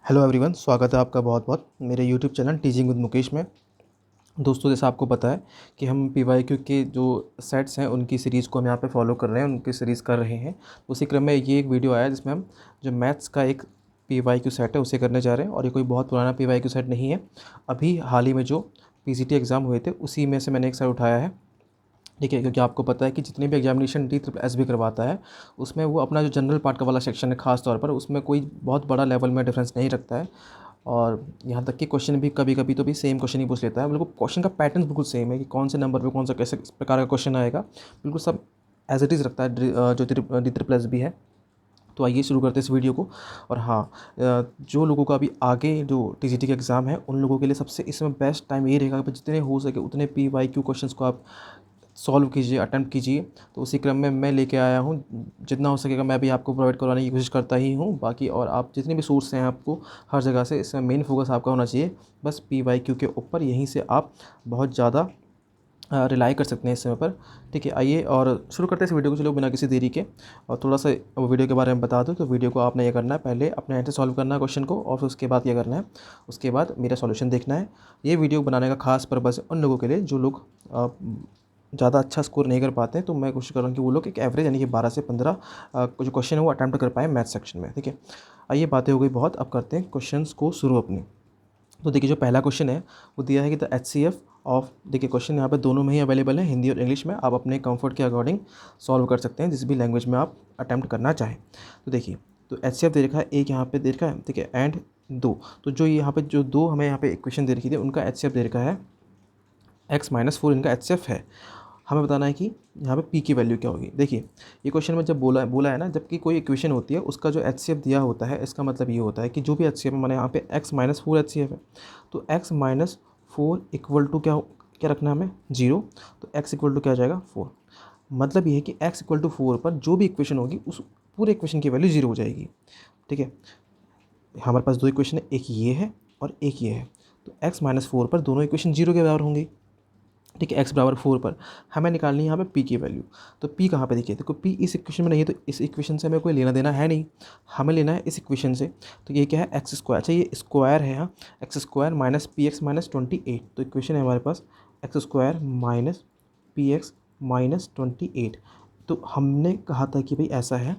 Hello everyone, स्वागत है आपका बहुत बहुत मेरे YouTube channel teaching with Mukesh में। दोस्तों, जैसा आपको पता है कि हम पीवाईक्यू के जो सेट्स हैं उनकी सीरीज़ को हम यहाँ पे फॉलो कर रहे हैं, उनकी सीरीज़ कर रहे हैं। उसी क्रम में ये एक वीडियो आया जिसमें हम जो मैथ्स का एक पीवाईक्यू सेट है उसे करने जा रहे हैं। और ये कोई बहुत पुराना पीवाईक्यू सेट नहीं है, अभी हाल ही में जो पीसीटी एग्ज़ाम हुए थे उसी में से मैंने एक सेट उठाया है। ठीक है, क्योंकि आपको पता है कि जितने भी एग्जामिनेशन डी ट्रिपल एस भी करवाता है उसमें वो अपना जो जनरल पार्ट का वाला सेक्शन है ख़ास तौर पर उसमें कोई बहुत बड़ा लेवल में डिफरेंस नहीं रखता है। और यहाँ तक कि क्वेश्चन भी कभी कभी तो भी सेम क्वेश्चन ही पूछ लेता है। बिल्कुल क्वेश्चन का पैटर्न बिल्कुल सेम है कि कौन से नंबर पे कौन सा कैसे इस प्रकार का क्वेश्चन आएगा, बिल्कुल सब एज इट इज़ रखता है जो डी ट्रिपल एस भी है। तो आइए शुरू करते हैं इस वीडियो को। और हाँ, जो लोगों का अभी आगे जो टीजीटी का एग्ज़ाम है उन लोगों के लिए सबसे इसमें बेस्ट टाइम ये रहेगा कि जितने हो सके उतने पीवाईक्यू क्वेश्चंस को आप सॉल्व कीजिए, अटेम्प्ट कीजिए। तो उसी क्रम में मैं लेके आया हूँ, जितना हो सकेगा मैं भी आपको प्रोवाइड करवाने की कोशिश करता ही हूँ। बाकी और आप जितने भी सोर्स हैं आपको हर जगह से, इसमें मेन फोकस आपका होना चाहिए बस पीवाईक्यू के ऊपर। यहीं से आप बहुत ज़्यादा रिलाई कर सकते हैं इस समय पर। ठीक है, आइए और शुरू करते हैं इस वीडियो को। चलो बिना किसी देरी के और थोड़ा सा वीडियो के बारे में बता दूं। तो वीडियो को आपने ये करना है, पहले अपने एंड से सॉल्व करना है क्वेश्चन को, और फिर उसके बाद क्या करना है, उसके बाद मेरा सॉल्यूशन देखना है। ये वीडियो बनाने का खास पर्पज़ है उन लोगों के लिए जो लोग ज़्यादा अच्छा स्कोर नहीं कर पाते हैं। तो मैं कोशिश कर रहा हूँ कि वो लोग एक एवरेज यानी कि 12 से 15 जो क्वेश्चन है वो अटैम्प्ट कर पाएँ मैथ सेक्शन में। ठीक है, आइए बातें हो गई बहुत, अब करते हैं क्वेश्चंस को शुरू अपनी। तो देखिए, जो पहला क्वेश्चन है वो दिया है कि द एचसीएफ ऑफ, देखिए क्वेश्चन यहाँ पे दोनों में ही अवेलेबल है, हिंदी और इंग्लिश में। आप अपने कंफर्ट के अकॉर्डिंग सॉल्व कर सकते हैं जिस भी लैंग्वेज में आप अटैम्प्ट करना चाहें। तो देखिए, तो एचसीएफ दे रखा है, एक यहाँ पे दे रखा है, ठीक है, एंड दो। तो जो यहाँ पे जो दो हमें यहाँ पे इक्वेशन दे रखी थी उनका एचसीएफ दे रखा है x-4, इनका एचसीएफ है। हमें बताना है कि यहाँ पे p की वैल्यू क्या होगी। देखिए, ये क्वेश्चन में जब बोला है ना, जबकि कोई इक्वेशन होती है उसका जो एचसीएफ दिया होता है, इसका मतलब ये होता है कि जो भी एचसीएफ है, मैंने यहाँ पे x-4 एचसीएफ है, तो x-4 इक्वल टू क्या रखना है हमें, 0। तो x इक्वल टू क्या आ जाएगा, 4। मतलब ये है कि x इक्वल टू 4 पर जो भी इक्वेशन होगी उस पूरे इक्वेशन की वैल्यू 0 हो जाएगी। ठीक है, हमारे पास दो इक्वेशन है, एक ये है और एक ये है। तो x-4 पर दोनों इक्वेशन 0 के बराबर होंगी। ठीक है, x बराबर 4 पर हमें निकालनी है यहाँ पे p की वैल्यू। तो p कहाँ पे, देखिए देखो, p इस इक्वेशन में नहीं है, तो इस इक्वेशन से हमें कोई लेना देना है नहीं, हमें लेना है इस इक्वेशन से। तो ये क्या है, एक्स स्क्वायर, अच्छा ये स्क्वायर है यहाँ, x square minus p x minus 28। तो इक्वेशन है हमारे पास x square minus p x minus 28। तो हमने कहा था कि भाई ऐसा है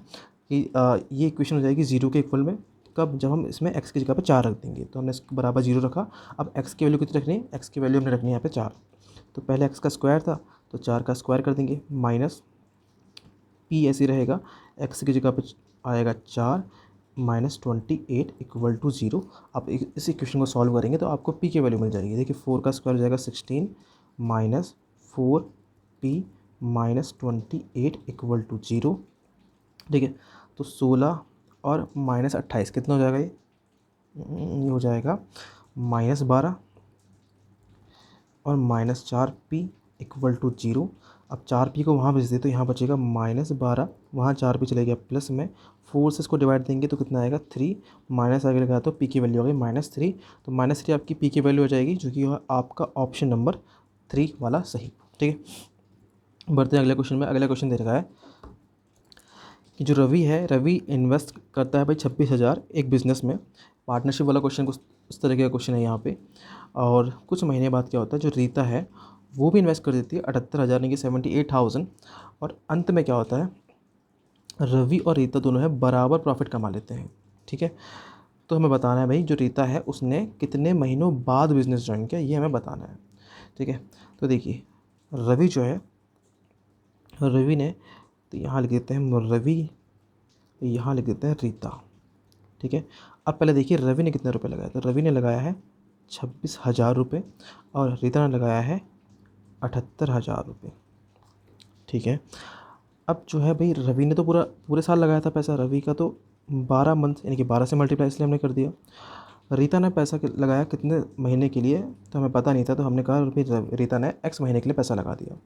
कि ये इक्वेशन हो जाएगी 0 के इक्वल में कब, जब हम इसमें x की जगह पे 4 रख देंगे। तो हमने इसके बराबर 0 रखा। अब x की वैल्यू कितनी रखनी है, x की वैल्यू हमने रखनी है यहाँ पे 4। तो पहले x का स्क्वायर था तो 4 का स्क्वायर कर देंगे, माइनस p ऐसे रहेगा, x की जगह पे आएगा 4 माइनस 28 इक्वल टू 0। आप इस इक्वेशन को सॉल्व करेंगे तो आपको p की वैल्यू मिल जाएगी। देखिए, 4 का स्क्वायर हो जाएगा 16 minus 4p minus 28 equal to 0। ठीक है, तो 16 और माइनस 28 कितना हो जाएगा, ये हो जाएगा -12 और -4p इक्वल टू 0। अब 4p को वहाँ भेज दे तो यहाँ बचेगा -12, वहाँ 4p चले गया प्लस में, 4 से इसको डिवाइड देंगे तो कितना आएगा 3, माइनस आगे लगा तो p की वैल्यू आ गई -3। तो -3 आपकी p की वैल्यू हो जाएगी, जो कि आपका ऑप्शन नंबर 3 वाला सही। ठीक है, बढ़ते हैं अगले क्वेश्चन में। अगला क्वेश्चन दे रखा है कि जो रवि है, रवि इन्वेस्ट करता है भाई 26,000 एक बिज़नेस में। पार्टनरशिप वाला क्वेश्चन कुछ इस तरह का क्वेश्चन है यहाँ पे। और कुछ महीने बाद क्या होता है, जो रीता है वो भी इन्वेस्ट कर देती है 78,000 यानी कि 78,000। और अंत में क्या होता है, रवि और रीता दोनों है बराबर प्रॉफिट कमा लेते हैं। ठीक है, तो हमें बताना है भाई जो रीता है उसने कितने महीनों बाद बिज़नेस ज्वाइन किया, ये हमें बताना है। ठीक है, तो देखिए, रवि जो है, रवि ने, तो यहाँ लिख देते हैं रवि, यहाँ लिख देते हैं रीता। ठीक है, अब पहले देखिए रवि ने कितने रुपए लगाए, तो रवि ने लगाया है 26,000 रुपये और रीता ने लगाया है 78,000 रुपये। ठीक है, अब जो है भाई रवि ने तो पूरे साल लगाया था पैसा, रवि का तो 12 मंथ यानी कि 12 से मल्टीप्लाई इसलिए हमने कर दिया। रीता ने पैसा लगाया कितने महीने के लिए, तो हमें पता नहीं था, तो हमने कहा भाई रीता ने x महीने के लिए पैसा लगा दिया।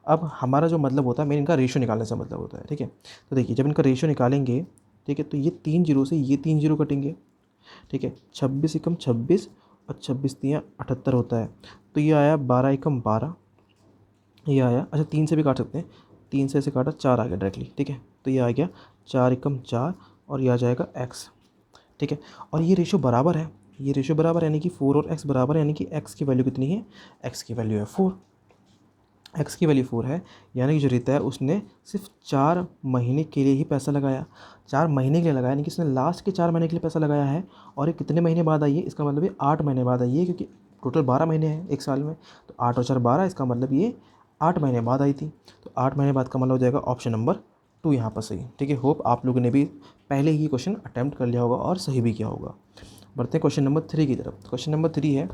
अब हमारा जो मतलब होता है, मेन इनका रेशियो निकालने से मतलब होता है। ठीक है, तो देखिए जब इनका रेशियो निकालेंगे, ठीक है, तो ये 3 जीरो से ये 3 जीरो कटेंगे। ठीक है, 26 एकम 26 और 26 तियाँ 78 होता है। तो ये आया 12 एकम 12, ये आया, अच्छा 3 से भी काट सकते हैं, 3 से ऐसे काटा 4 आ गया डायरेक्टली। ठीक है, तो ये आ गया 4 एकम 4 और ये आ जाएगा x। ठीक है। और ये रेशो बराबर है, ये रेशो बराबर यानी कि 4 और x बराबर है, यानी कि x की वैल्यू कितनी है, x की वैल्यू है 4, x की वैल्यू 4 है, यानी कि जो रीता है उसने सिर्फ 4 महीने के लिए ही पैसा लगाया, 4 महीने के लिए लगाया, यानी कि उसने लास्ट के 4 महीने के लिए पैसा लगाया है। और ये कितने महीने बाद आई है, इसका मतलब ये 8 महीने बाद आई है, क्योंकि टोटल 12 महीने हैं एक साल में, तो 8 और 4 12, इसका मतलब ये 8 महीने बाद आई थी। तो 8 महीने बाद का मतलब हो जाएगा ऑप्शन नंबर 2 यहाँ पर सही। ठीक है, होप आप लोगों ने भी पहले ही क्वेश्चन अटैम्प्ट कर लिया होगा और सही भी किया होगा। बढ़ते हैं क्वेश्चन नंबर 3 की तरफ। क्वेश्चन नंबर 3 है,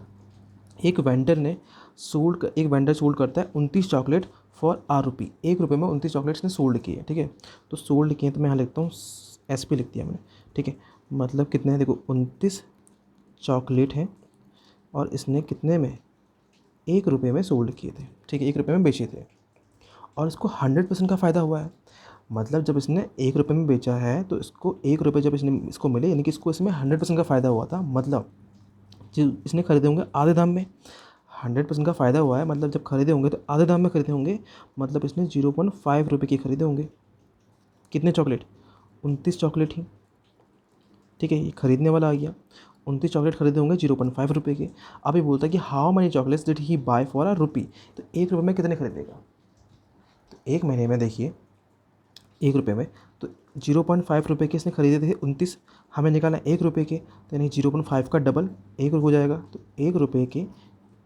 एक वेंडर सोल्ड करता है 29 चॉकलेट फॉर ₹1। ₹1 में 29 चॉकलेट्स ने सोल्ड किए, ठीक है। तो सोल्ड किए तो मैं यहाँ लिखता हूँ SP लिख दिया मैंने, ठीक है। मतलब कितने हैं, देखो 29 चॉकलेट हैं और इसने कितने में, ₹1 में सोल्ड किए थे, ठीक है, ₹1 में बेचे थे और इसको 100% का फ़ायदा हुआ है। मतलब जब इसने ₹1 में बेचा है तो इसको ₹1 जब इसको मिले, यानी कि इसको इसमें 100% का फ़ायदा हुआ था। मतलब जो इसने खरीदे होंगे आधे दाम में, 100% का फ़ायदा हुआ है, मतलब जब खरीदे होंगे तो आधे दाम में खरीदे होंगे, मतलब इसने ₹0.5 के खरीदे होंगे। कितने चॉकलेट, 29 चॉकलेट ही, ठीक है, ये खरीदने वाला आ गया। 29 चॉकलेट खरीदे होंगे ₹0.5 के। अब ये बोलता है कि how money chocolates did he buy for ₹1। तो ₹1 में कितने खरीदेगा, तो एक महीने में देखिए ₹1 में, तो ₹0.5 के इसने खरीदे थे 29, हमें निकालना ₹1 के, तो यानी 0.5 का डबल 1 हो जाएगा। तो ₹1 के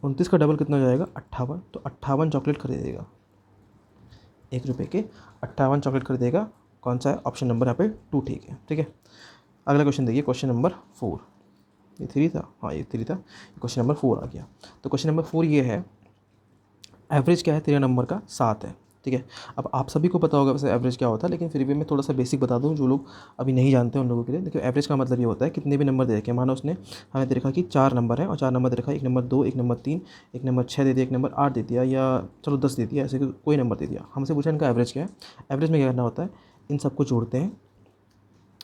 29 का डबल कितना हो जाएगा, 58। तो 58 चॉकलेट खरीदेगा, ₹1 के 58 चॉकलेट खरीदेगा। कौन सा है, ऑप्शन नंबर यहाँ पे 2 ठीक है, ठीक है। अगला क्वेश्चन देखिए, क्वेश्चन नंबर 4, ये 3 था, हाँ ये 3 था, क्वेश्चन नंबर 4 आ गया। तो क्वेश्चन नंबर 4 ये है, एवरेज क्या है 13 नंबर का, 7 है, ठीक है। अब आप सभी को पता होगा वैसे एवरेज क्या होता है, लेकिन फिर भी मैं थोड़ा सा बेसिक बता दूं जो लोग अभी नहीं जानते हैं उन लोगों के लिए। देखिए एवरेज का मतलब ये होता है कितने भी नंबर दे रखे हैं, मानो उसने हमें दे रखा कि 4 नंबर है और 4 नंबर दे रखा है, 1 नंबर 2, 1 नंबर 3, 1 नंबर 6 दे दिया, 1 नंबर 8 दे दिया, या चलो 10 दे दिया, ऐसे कोई नंबर दे दिया, हमसे पूछा इनका एवरेज क्या है। एवरेज में क्या करना होता है, इन सबको जोड़ते हैं,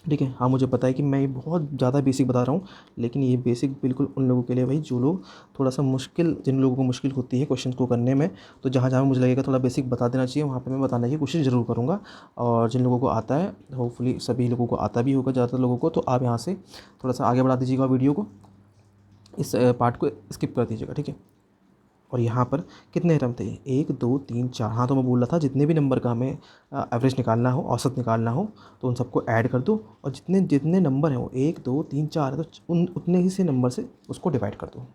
ठीक है। हाँ मुझे पता है कि मैं ये बहुत ज़्यादा बेसिक बता रहा हूँ, लेकिन ये बेसिक बिल्कुल उन लोगों के लिए भाई जो लोग थोड़ा सा मुश्किल, जिन लोगों को मुश्किल होती है क्वेश्चन को करने में, तो जहाँ जहाँ मुझे लगेगा थोड़ा बेसिक बता देना चाहिए वहाँ पे मैं बताने की कोशिश ज़रूर करूँगा। और जिन लोगों को आता है, होपफुली सभी लोगों को आता भी होगा, ज़्यादातर लोगों को, तो आप यहाँ से थोड़ा सा आगे बढ़ा दीजिएगा वीडियो को, इस पार्ट को स्किप कर दीजिएगा, ठीक है। और यहाँ पर कितने टर्म थे, 1 2 3 4, हाँ तो मैं बोल रहा था जितने भी नंबर का हमें एवरेज निकालना हो, औसत निकालना हो, तो उन सबको ऐड कर दो और जितने जितने नंबर हैं वो 1 2 3 4 है, तो उतने ही से नंबर से उसको डिवाइड कर दो,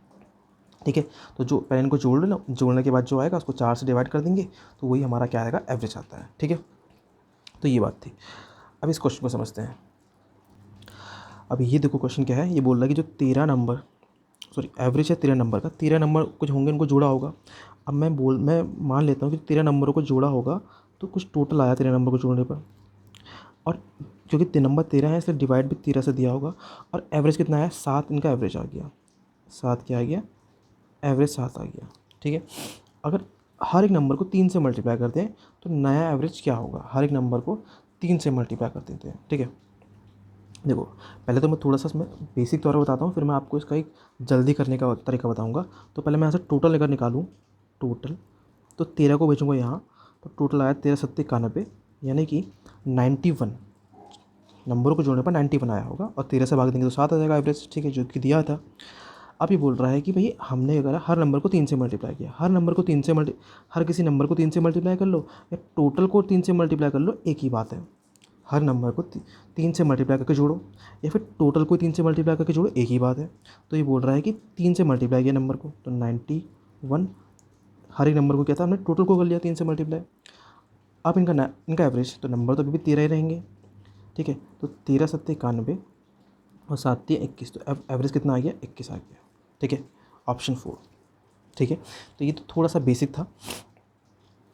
ठीक है। तो जो पहले इनको जोड़ लो, जोड़ने के बाद जो आएगा उसको 4 से डिवाइड कर देंगे, तो वही हमारा क्या आएगा, एवरेज आता है, ठीक है। तो ये बात थी। अब इस क्वेश्चन को समझते हैं। अब ये देखो क्वेश्चन क्या है, ये बोल रहा है कि जो 13 नंबर, सॉरी एवरेज है 13 नंबर का, 13 नंबर कुछ होंगे इनको जोड़ा होगा। अब मैं मान लेता हूँ कि 13 नंबरों को जोड़ा होगा, तो कुछ टोटल आया 13 नंबर को जोड़ने पर, और क्योंकि नंबर 13 है इसलिए डिवाइड भी 13 से दिया होगा, और एवरेज कितना आया, 7 इनका एवरेज आ गया, 7 क्या आ गया, एवरेज 7 आ गया, ठीक है। अगर हर एक नंबर को 3 से मल्टीप्लाई करते हैं तो नया एवरेज क्या होगा, हर एक नंबर को 3 से मल्टीप्लाई कर देते हैं, ठीक है। देखो पहले तो मैं थोड़ा सा इसमें बेसिक तौर पर बताता हूँ, फिर मैं आपको इसका एक जल्दी करने का तरीका बताऊँगा। तो पहले मैं यहाँ से टोटल अगर निकालूँ, टोटल, तो 13 को भेजूँगा यहाँ, तो टोटल आया 13 सत्ते 91, यानी कि 91 नंबरों को जोड़ने पर 91 आया होगा, और 13 से भाग देंगे तो 7 आ जाएगा एवरेज, ठीक है, जो कि दिया था। अब ये बोल रहा है कि भाई हमने अगर हर नंबर को 3 से मल्टीप्लाई किया, हर किसी नंबर को 3 से मल्टीप्लाई कर लो या टोटल को 3 से मल्टीप्लाई कर लो, एक ही बात है। हर नंबर को 3 से मल्टीप्लाई करके जोड़ो या फिर टोटल को 3 से मल्टीप्लाई करके जोड़ो, एक ही बात है। तो ये बोल रहा है कि 3 से मल्टीप्लाई किया नंबर को, तो 91, हर एक नंबर को क्या था, हमने टोटल को कर लिया 3 से मल्टीप्लाई। अब इनका एवरेज, तो नंबर तो अभी भी 13 ही रहेंगे, ठीक है। तो 13 सत्ते 91 और 7 तिया 21, तो एवरेज कितना आ गया, 21 आ गया, ठीक है, ऑप्शन 4, ठीक है। तो ये तो थोड़ा सा बेसिक था,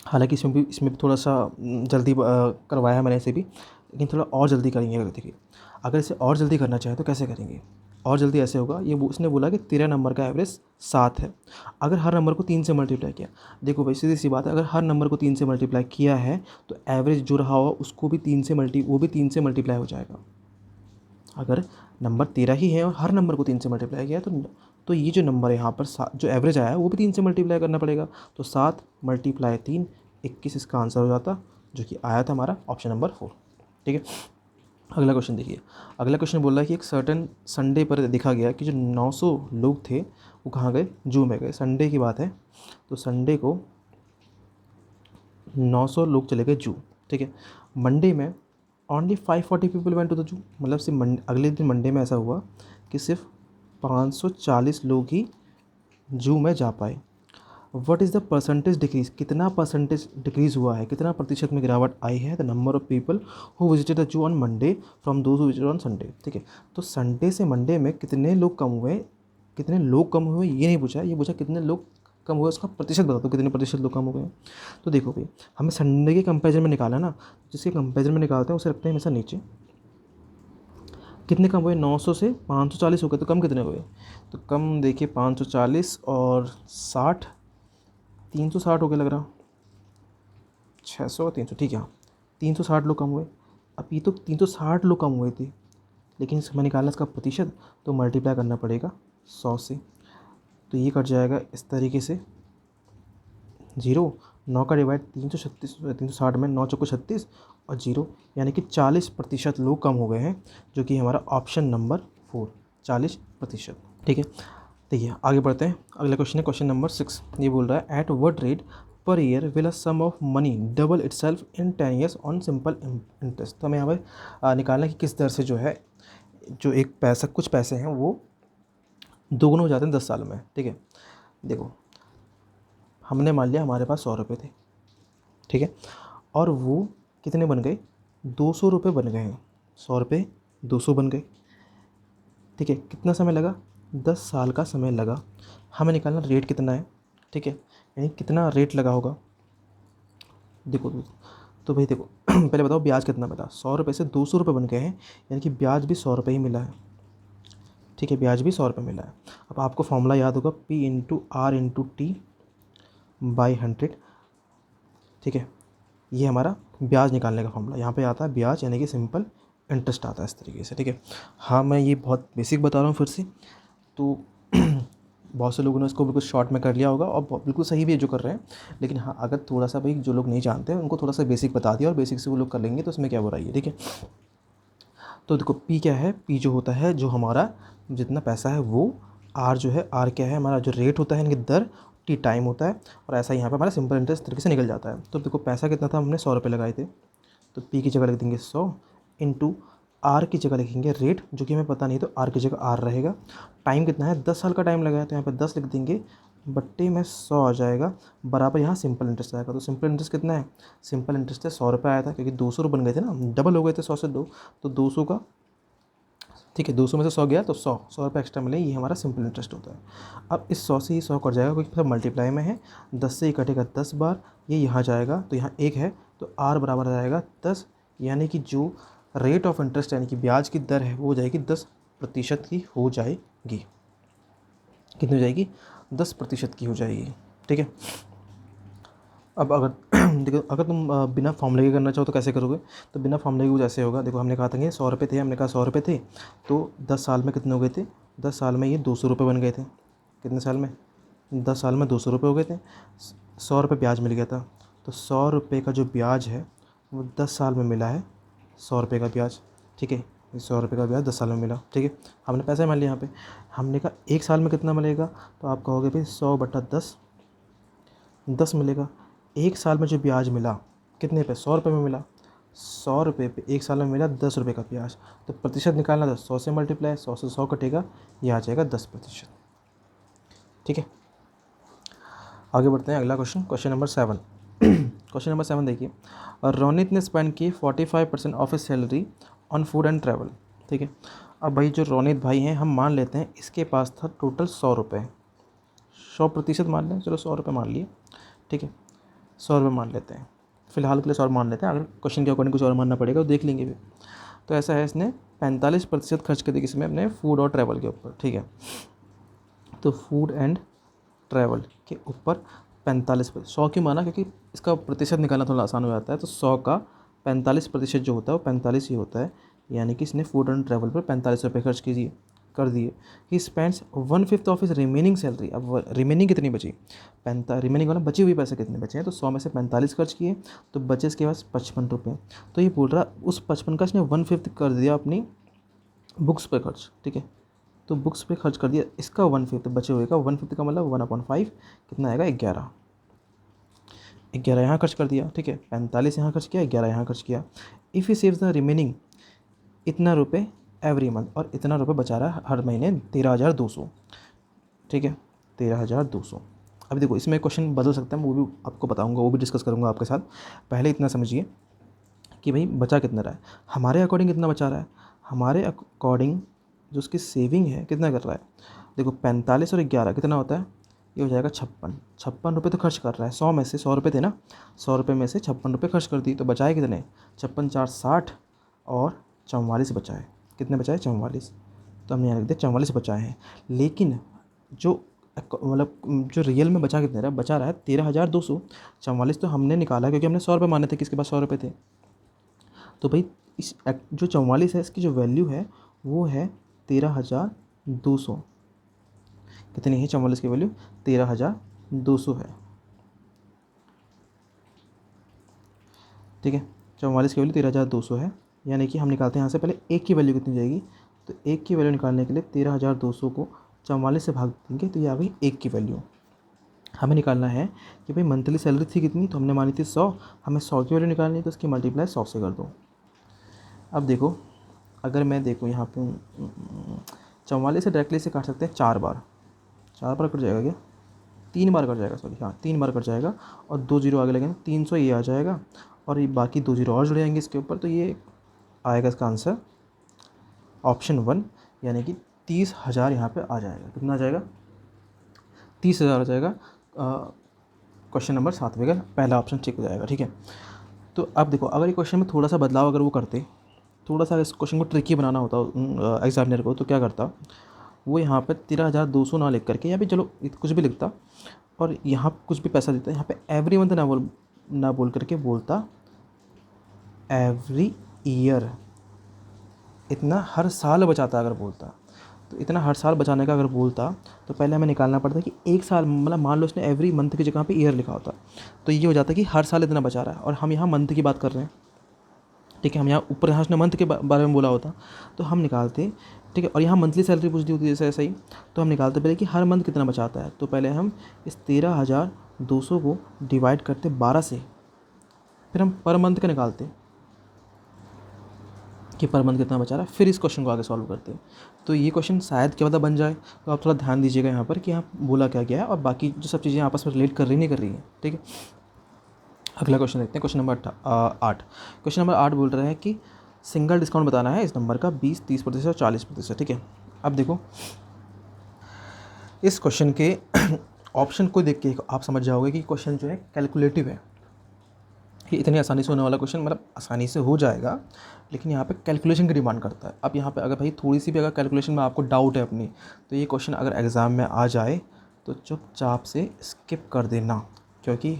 हालांकि इसमें भी थोड़ा सा जल्दी करवाया है मैंने इसे भी, लेकिन थोड़ा और जल्दी करेंगे। अगर देखिए अगर इसे और जल्दी करना चाहे तो कैसे करेंगे, और जल्दी ऐसे होगा, इसने बोला कि 13 नंबर का एवरेज 7 है, अगर हर नंबर को 3 से मल्टीप्लाई किया, देखो भाई सीधी सी बात है, अगर हर नंबर को 3 से मल्टीप्लाई किया है तो एवरेज जो रहा होगा उसको भी 3 से मल्टीप्लाई हो जाएगा। अगर नंबर 13 ही है और हर नंबर को 3 से मल्टीप्लाई किया तो ये जो नंबर है यहाँ पर जो एवरेज आया है वो भी 3 से मल्टीप्लाई करना पड़ेगा, तो 7 × 3 21 इसका आंसर हो जाता, जो कि आया था हमारा ऑप्शन नंबर 4, ठीक है। अगला क्वेश्चन देखिए। अगला क्वेश्चन बोल रहा है कि एक सर्टेन संडे पर देखा गया कि जो 900 लोग थे वो कहाँ गए, जू में गए। संडे की बात है, तो संडे को 900 लोग चले गए जू, ठीक है। मंडे में only 540 people went to the zoo, मतलब सिर्फ अगले दिन मंडे में ऐसा हुआ कि सिर्फ 540 लोग ही जू में जा पाए। What is the percentage decrease, कितना परसेंटेज डिक्रीज़ हुआ है, कितना प्रतिशत में गिरावट आई है the number of people who visited the zoo on Monday from those who visited on Sunday, ठीक है। तो संडे से मंडे में कितने लोग कम हुए, कितने लोग कम हुए ये नहीं पूछा, ये पूछा कितने लोग कम हुए, उसका प्रतिशत बता दो कितने प्रतिशत लोग कम हो गए। तो देखो भाई, हमें संडे के कंपेरिजन में निकाला ना, जिसके कंपेरिजन में निकालते हैं उसे रखते हैं हमेशा नीचे। कितने कम हुए, 900 से 540 हो गए, तो कम कितने हुए, तो कम देखिए 540 और 60, 360 हो गया लग रहा, 600 और 300, ठीक है हाँ, 360 लोग कम हुए। अब ये तो 360 लोग कम हुए थे, लेकिन हमें निकालना इसका प्रतिशत, तो मल्टीप्लाई करना पड़ेगा 100 से। तो ये कट जाएगा इस तरीके से, 0, 9 का डिवाइड 336, 360 में 9 चौको 36 और 0, यानी कि 40% लोग कम हो गए हैं, जो कि हमारा ऑप्शन नंबर 4, 40%, ठीक है। देखिए आगे बढ़ते हैं। अगला क्वेश्चन है क्वेश्चन नंबर 6। ये बोल रहा है at what rate per year will a sum of money double itself in 10 years on simple interest. तो हमें यहाँ पर निकालना है कि किस दर से जो है, जो एक पैसा, कुछ पैसे हैं वो दोगुना हो जाते हैं 10 साल में, ठीक है। देखो हमने मान लिया हमारे पास 100 रुपये थे, ठीक है, और वो कितने बन गए, 200 रुपये बन गए हैं। 100 रुपये 200 बन गए, ठीक है। कितना समय लगा, 10 साल का समय लगा। हमें निकालना रेट कितना है, ठीक है, यानी कितना रेट लगा होगा। देखो तो भाई देखो पहले बताओ ब्याज कितना मिला, 100 रुपये से 200 रुपये बन गए हैं, यानी कि ब्याज भी 100 रुपये ही मिला है, ठीक है, ब्याज भी 100 रुपये मिला है। अब आपको फॉर्मूला याद होगा, P into R into T by 100, ठीक है। ये हमारा ब्याज निकालने का फॉर्मूला, यहाँ पे आता है ब्याज यानी कि सिंपल इंटरेस्ट आता है इस तरीके से, ठीक है। हाँ मैं ये बहुत बेसिक बता रहा हूँ फिर से, तो बहुत से लोगों ने इसको बिल्कुल शॉर्ट में कर लिया होगा और बिल्कुल सही भी है जो कर रहे हैं, लेकिन हाँ अगर थोड़ा सा भाई जो लोग नहीं जानते हैं उनको थोड़ा सा बेसिक बता दिया और बेसिक से वो लोग कर लेंगे तो इसमें क्या बुराई है, ठीक है। तो देखो पी क्या है, पी जो होता है जो हमारा जितना पैसा है वो, आर जो है, आर क्या है हमारा जो रेट होता है यानी कि दर, टी टाइम होता है, और ऐसा यहाँ पे हमारा सिंपल इंटरेस्ट तरीके से निकल जाता है। तो देखो पैसा कितना था, हमने 100 रुपये लगाए थे, तो पी की जगह लिख देंगे 100 इंटू आर की जगह लिखेंगे रेट, जो कि हमें पता नहीं तो आर की जगह आर रहेगा। टाइम कितना है, 10 साल का टाइम लगा है, तो यहाँ पे 10 लिख देंगे, बट्टे में 100 आ जाएगा, बराबर यहाँ सिंपल इंटरेस्ट आएगा। तो सिंपल इंटरेस्ट कितना है, सिंपल इंटरेस्ट है 100 रुपये आया था, क्योंकि 200 बन गए थे ना, डबल हो गए थे 100 से 2, तो 200 का, ठीक है, 200 में से 100 गया तो 100 रुपये एक्स्ट्रा मिले, ये हमारा सिंपल इंटरेस्ट होता है। अब इस 100 से ही 100 कट जाएगा क्योंकि सब मल्टीप्लाई में है, 10 से ही कटेगा 10 बार, ये यहाँ जाएगा तो यहाँ 1 है, तो आर बराबर आ जाएगा 10, यानी कि जो रेट ऑफ इंटरेस्ट यानी कि ब्याज की दर है वो हो जाएगी 10% की हो जाएगी। कितनी हो जाएगी, 10% की हो जाएगी, ठीक है। अब अगर देखो अगर तुम बिना फॉर्मूले के करना चाहो तो कैसे करोगे, तो बिना फॉर्मूले के कुछ ऐसे होगा। देखो हमने कहा था कि 100 रुपये थे, हमने कहा 100 रुपये थे, तो 10 साल में कितने हो गए थे, 10 साल में ये 200 रुपये बन गए थे। कितने साल में, 10 साल में 200 रुपये हो गए थे, 100 रुपये ब्याज मिल गया था, तो 100 रुपये का जो ब्याज है वो 10 साल में मिला है, 100 रुपये का ब्याज, ठीक है। 100 रुपये का ब्याज 10 साल में मिला, ठीक है। हमने पैसा मान लिया यहाँ पे, हमने कहा 1 साल में कितना मिलेगा, तो आप कहोगे भाई 100/10, 10 मिलेगा। 1 साल में जो ब्याज मिला कितने पे, 100 रुपये में मिला, 100 रुपये पे 1 साल में मिला 10 रुपये का ब्याज, तो प्रतिशत निकालना था 100 से मल्टीप्लाई, 100 से 100 कटेगा, ये आ जाएगा 10%, ठीक है। आगे बढ़ते हैं, अगला question, question number 7। Question number 7 देखिए, रोनित ने स्पेंड की 45% of his salary on food and travel, ठीक है। अब भाई जो रोनित भाई हैं, हम मान लेते हैं इसके पास था टोटल 100 रुपये, 100% मान लें, चलो 100 रुपये मान लिए, ठीक है, 100 रुपये मान लेते हैं फ़िलहाल के लिए, 100 मान लेते हैं, अगर क्वेश्चन के अकॉर्डिंग कुछ और मानना पड़ेगा तो देख लेंगे भी। तो ऐसा है, इसने 45% खर्च कर दिया किसमें, अपने फूड और ट्रैवल के ऊपर, ठीक है। तो फूड एंड ट्रैवल के ऊपर 45%, 100 क्यों माना, क्योंकि इसका प्रतिशत निकालना थोड़ा आसान हो जाता है। तो 100 का 45% जो होता है वो 45 ही होता है, यानी कि इसने फूड एंड ट्रैवल पर 45 रुपये कर दिए। He spends 1/5 of his remaining salary. अब रिमेनिंग कितनी बची, रिमेनिंग वाला बचे हुए पैसे कितने बचे हैं, तो 100 में से 45 खर्च किए तो बचे इसके पास 55 रुपये। तो ये बोल रहा उस 55 का इसने 1/5 कर दिया अपनी बुक्स पे खर्च, ठीक है। तो बुक्स पे खर्च कर दिया, इसका 1/5 बचे हुए का 1/5 का मतलब 1/5 कितना आएगा 11। 11 यहाँ खर्च कर दिया, ठीक है। 45 यहाँ खर्च किया, 11 यहाँ खर्च किया। If he saves the remaining इतना रुपये एवरी मंथ, और इतना रुपये बचा रहा है हर महीने 13,200, ठीक है, 13,200। अभी देखो इसमें क्वेश्चन बदल सकता है, मैं वो भी आपको बताऊंगा, वो भी डिस्कस करूंगा आपके साथ। पहले इतना समझिए कि भाई बचा कितना रहा है, हमारे अकॉर्डिंग कितना बचा रहा है। हमारे अकॉर्डिंग जो उसकी सेविंग है कितना कर रहा है, देखो 45 और 11 कितना होता है, ये हो जाएगा 56 रुपये तो खर्च कर रहा है। 100 में से 100 रुपये थे ना, 100 रुपये में से 56 रुपये खर्च कर दी, तो बचाए कितने, 56 4 60 और 44 बचाए। कितने बचाए, 44। तो हमने यहाँ लिख दिया 44 बचाए हैं। लेकिन जो मतलब जो रियल में बचा कितने रहा, बचा रहा है 13,200। 44 तो हमने निकाला क्योंकि हमने 100 रुपये माने थे, किसके पास 100 रुपये थे। तो भाई इस जो 44 है इसकी जो वैल्यू है वो है 13,200। कितनी है 44 की वैल्यू, 13,200 है, ठीक है। 44 की वैल्यू 13,200 है, यानी कि हम निकालते हैं यहाँ से पहले एक की वैल्यू कितनी जाएगी, तो एक की वैल्यू निकालने के लिए 13,200 को 44 से भाग देंगे तो ये आ गई एक की वैल्यू। हमें निकालना है कि भाई मंथली सैलरी थी कितनी, तो हमने मानी थी 100, हमें 100 की वैल्यू निकालनी है तो उसकी मल्टीप्लाई 100 से कर दो। अब देखो अगर मैं देखूँ यहाँ पे 44 से डायरेक्टली से काट सकते हैं 4 बार, 4 बार कट जाएगा क्या, 3 बार कट जाएगा, सॉरी हाँ 3 बार कट जाएगा, और 2 जीरो आगे लगेंगे, 300 ये आ जाएगा, और ये बाकी 2 जीरो और जुड़ जाएंगे इसके ऊपर, तो ये आएगा इसका आंसर ऑप्शन 1, यानी कि 30,000 यहाँ पे आ जाएगा। कितना आ जाएगा, 30,000 आ जाएगा। क्वेश्चन नंबर 7 में पहला ऑप्शन ठीक हो जाएगा, ठीक है। तो अब देखो अगर ये क्वेश्चन में थोड़ा सा बदलाव अगर वो करते, थोड़ा सा इस क्वेश्चन को ट्रिकी बनाना होता एग्जामिनर को, तो क्या करता वो, यहाँ पे 13,200 ना लिख करके, या भी चलो कुछ भी लिखता, और यहाँ कुछ भी पैसा देता, यहाँ पे एवरी मंथ ना बोल करके बोलता एवरी ईयर। इतना हर साल बचाता अगर बोलता, तो इतना हर साल बचाने का अगर बोलता तो पहले हमें निकालना पड़ता कि एक साल, मतलब मान लो उसने एवरी मंथ की जगह पे ईयर लिखा होता, तो ये हो जाता कि हर साल इतना बचा रहा है, और हम यहाँ मंथ की बात कर रहे हैं, ठीक है। हम यहाँ ऊपर यहाँ उसने मंथ के बारे में बोला होता तो हम निकालते, ठीक है। और यहाँ मंथली सैलरी पूछ दी होती जैसे ऐसा ही, तो हम निकालते पहले कि हर मंथ कितना बचाता है। तो पहले हम इस 13,200 को डिवाइड करते 12 से, फिर हम पर मंथ का निकालते कि पर मंथ कितना बचा रहा है, फिर इस क्वेश्चन को आगे सॉल्व करते हैं। तो ये क्वेश्चन शायद क्या पता बन जाए, तो आप थोड़ा ध्यान दीजिएगा यहाँ पर कि यहाँ बोला क्या गया है, और बाकी जो सब चीज़ें आपस में रिलेट कर रही नहीं कर रही हैं, ठीक है। अगला क्वेश्चन देखते हैं, क्वेश्चन नंबर 8। क्वेश्चन नंबर 8 बोल रहा है कि सिंगल डिस्काउंट बताना है इस नंबर का 20, 30% और 40%, ठीक है। अब देखो इस क्वेश्चन के ऑप्शन को देख के आप समझ जाओगे कि क्वेश्चन जो है कैलकुलेटिव है, कि इतनी आसानी से होने वाला क्वेश्चन, मतलब आसानी से हो जाएगा, लेकिन यहाँ पे कैलकुलेशन की डिमांड करता है। अब यहाँ पे अगर भाई थोड़ी सी भी अगर कैलकुलेशन में आपको डाउट है अपनी, तो ये क्वेश्चन अगर एग्ज़ाम में आ जाए तो चुपचाप से स्किप कर देना, क्योंकि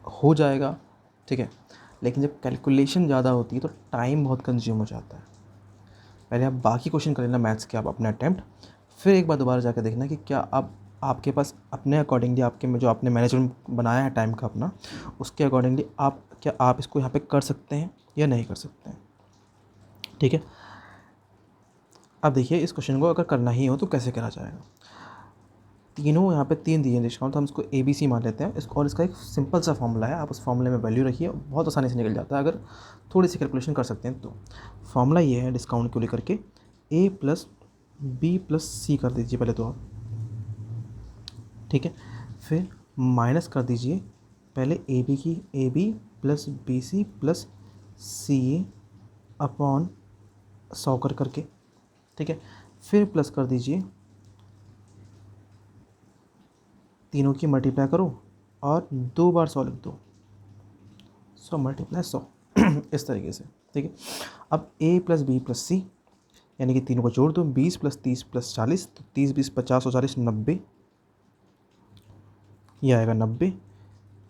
हो जाएगा, ठीक है। लेकिन जब कैलकुलेशन ज़्यादा होती है तो टाइम बहुत कंज्यूम हो जाता है। पहले आप बाकी क्वेश्चन कर लेना मैथ्स के, आप अपने अटैम्प्ट, फिर एक बार दोबारा जाकर देखना कि क्या आप आपके पास अपने अकॉर्डिंगली, आपके में जो आपने मैनेजमेंट बनाया है टाइम का अपना, उसके अकॉर्डिंगली आप इसको यहाँ पे कर सकते हैं या नहीं कर सकते हैं, ठीक है। अब देखिए इस क्वेश्चन को अगर करना ही हो तो कैसे करा जाएगा। तीनों यहाँ पे 3 दिए हैं डिस्काउंट, तो हम इसको ABC मान लेते हैं इसको, और इसका एक सिंपल सा फॉर्मूला है, आप उस फॉर्मूले में वैल्यू रखिए, बहुत आसानी से निकल जाता है अगर थोड़ी सी कैलकुलेशन कर सकते हैं। तो फॉर्मूला ये है डिस्काउंट को लेकर के, A + B + C कर दीजिए पहले तो आप, ठीक है। फिर माइनस कर दीजिए पहले AB की, AB + BC + CA अपॉन 100 कर करके, ठीक है। फिर प्लस कर दीजिए, तीनों की मल्टीप्लाई करो और 2 बार 100 लिख दो, 100 × 100 इस तरीके से, ठीक है। अब A + B + C, यानी कि तीनों को जोड़ दो, 20 + 30 + 40, तो 30 20 50 और 40 90, ये आएगा 90,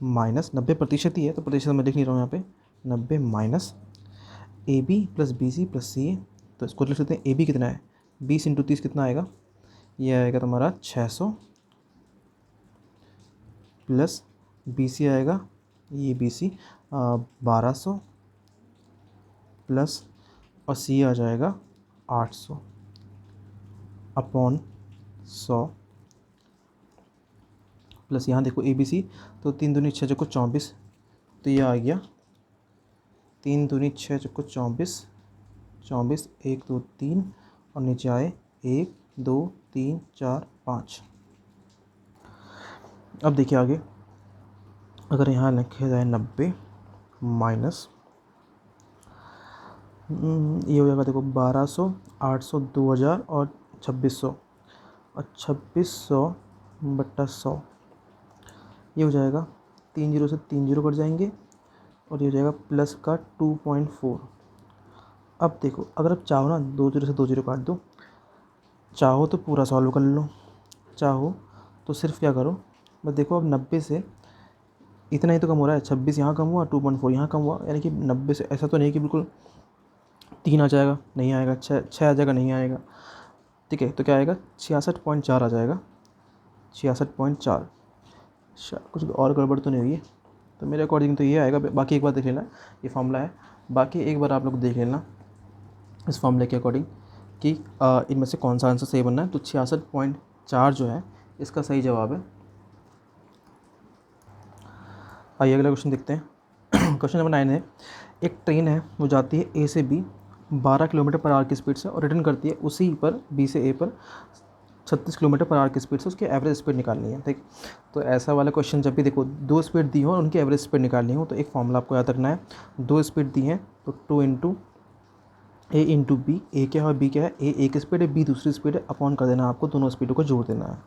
माइनस 90% ही है तो प्रतिशत मैं लिख नहीं रहा हूँ यहाँ पे, 90 माइनस AB + BC + CA, तो इसको लिख सकते हैं AB कितना है 20 × 30 कितना आएगा, ये आएगा तुम्हारा 600 प्लस BC आएगा, ये BC 1200 प्लस और C आ जाएगा 800 अपॉन 100 प्लस यहाँ देखो ABC, तो 3 दूनी 6 चौको 24, तो ये आ गया 3 दूनी 6 चौको 24, 24 1 2 3 और नीचे आए 1 2 3 4 5। अब देखिए आगे, अगर यहाँ लिखा जाए 90 माइनस ये हो जाएगा देखो 1200 800 2000 और 2600 और 2600 बट्टा 100, ये हो जाएगा 3 जीरो से 3 जीरो कट जाएंगे और ये हो जाएगा प्लस का 2.4। अब देखो अगर आप चाहो ना 2 जीरो से 2 जीरो काट दो, चाहो तो पूरा सॉल्व कर लो, चाहो तो सिर्फ क्या करो, बस देखो अब 90 से इतना ही तो कम हो रहा है, 26 यहाँ कम हुआ 2.4 यहाँ कम हुआ, यानी कि 90 से ऐसा तो नहीं कि बिल्कुल 3 आ जाएगा, नहीं आएगा, 6 आ जाएगा, नहीं आएगा, ठीक है। तो क्या आएगा 66.4 आ जाएगा, 66.4। कुछ और गड़बड़ तो नहीं हुई है, तो मेरे अकॉर्डिंग तो ये आएगा। बाकी एक बार देख लेना, ये फॉर्मूला है, बाकी एक बार आप लोग देख लेना इस फॉर्मूले के अकॉर्डिंग कि इनमें से कौन सा आंसर सही बनना है। तो 66.4 जो है इसका सही जवाब है। आइए अगला क्वेश्चन देखते हैं। क्वेश्चन नंबर 9 है, एक ट्रेन है वो जाती है A से B 12 किलोमीटर/आवर की स्पीड से और रिटर्न करती है उसी पर B से A पर 36 किलोमीटर/आवर की स्पीड से, उसकी एवरेज स्पीड निकालनी है, ठीक। तो ऐसा वाला क्वेश्चन जब भी देखो 2 स्पीड दी हो और उनकी एवरेज स्पीड निकालनी हो, तो एक फॉर्मूला आपको याद रखना है। 2 स्पीड दी है तो 2 into A into B, A क्या है और B क्या है, A एक स्पीड है, B दूसरी स्पीड है, अपॉन कर देना, आपको दोनों स्पीडों को जोड़ देना है,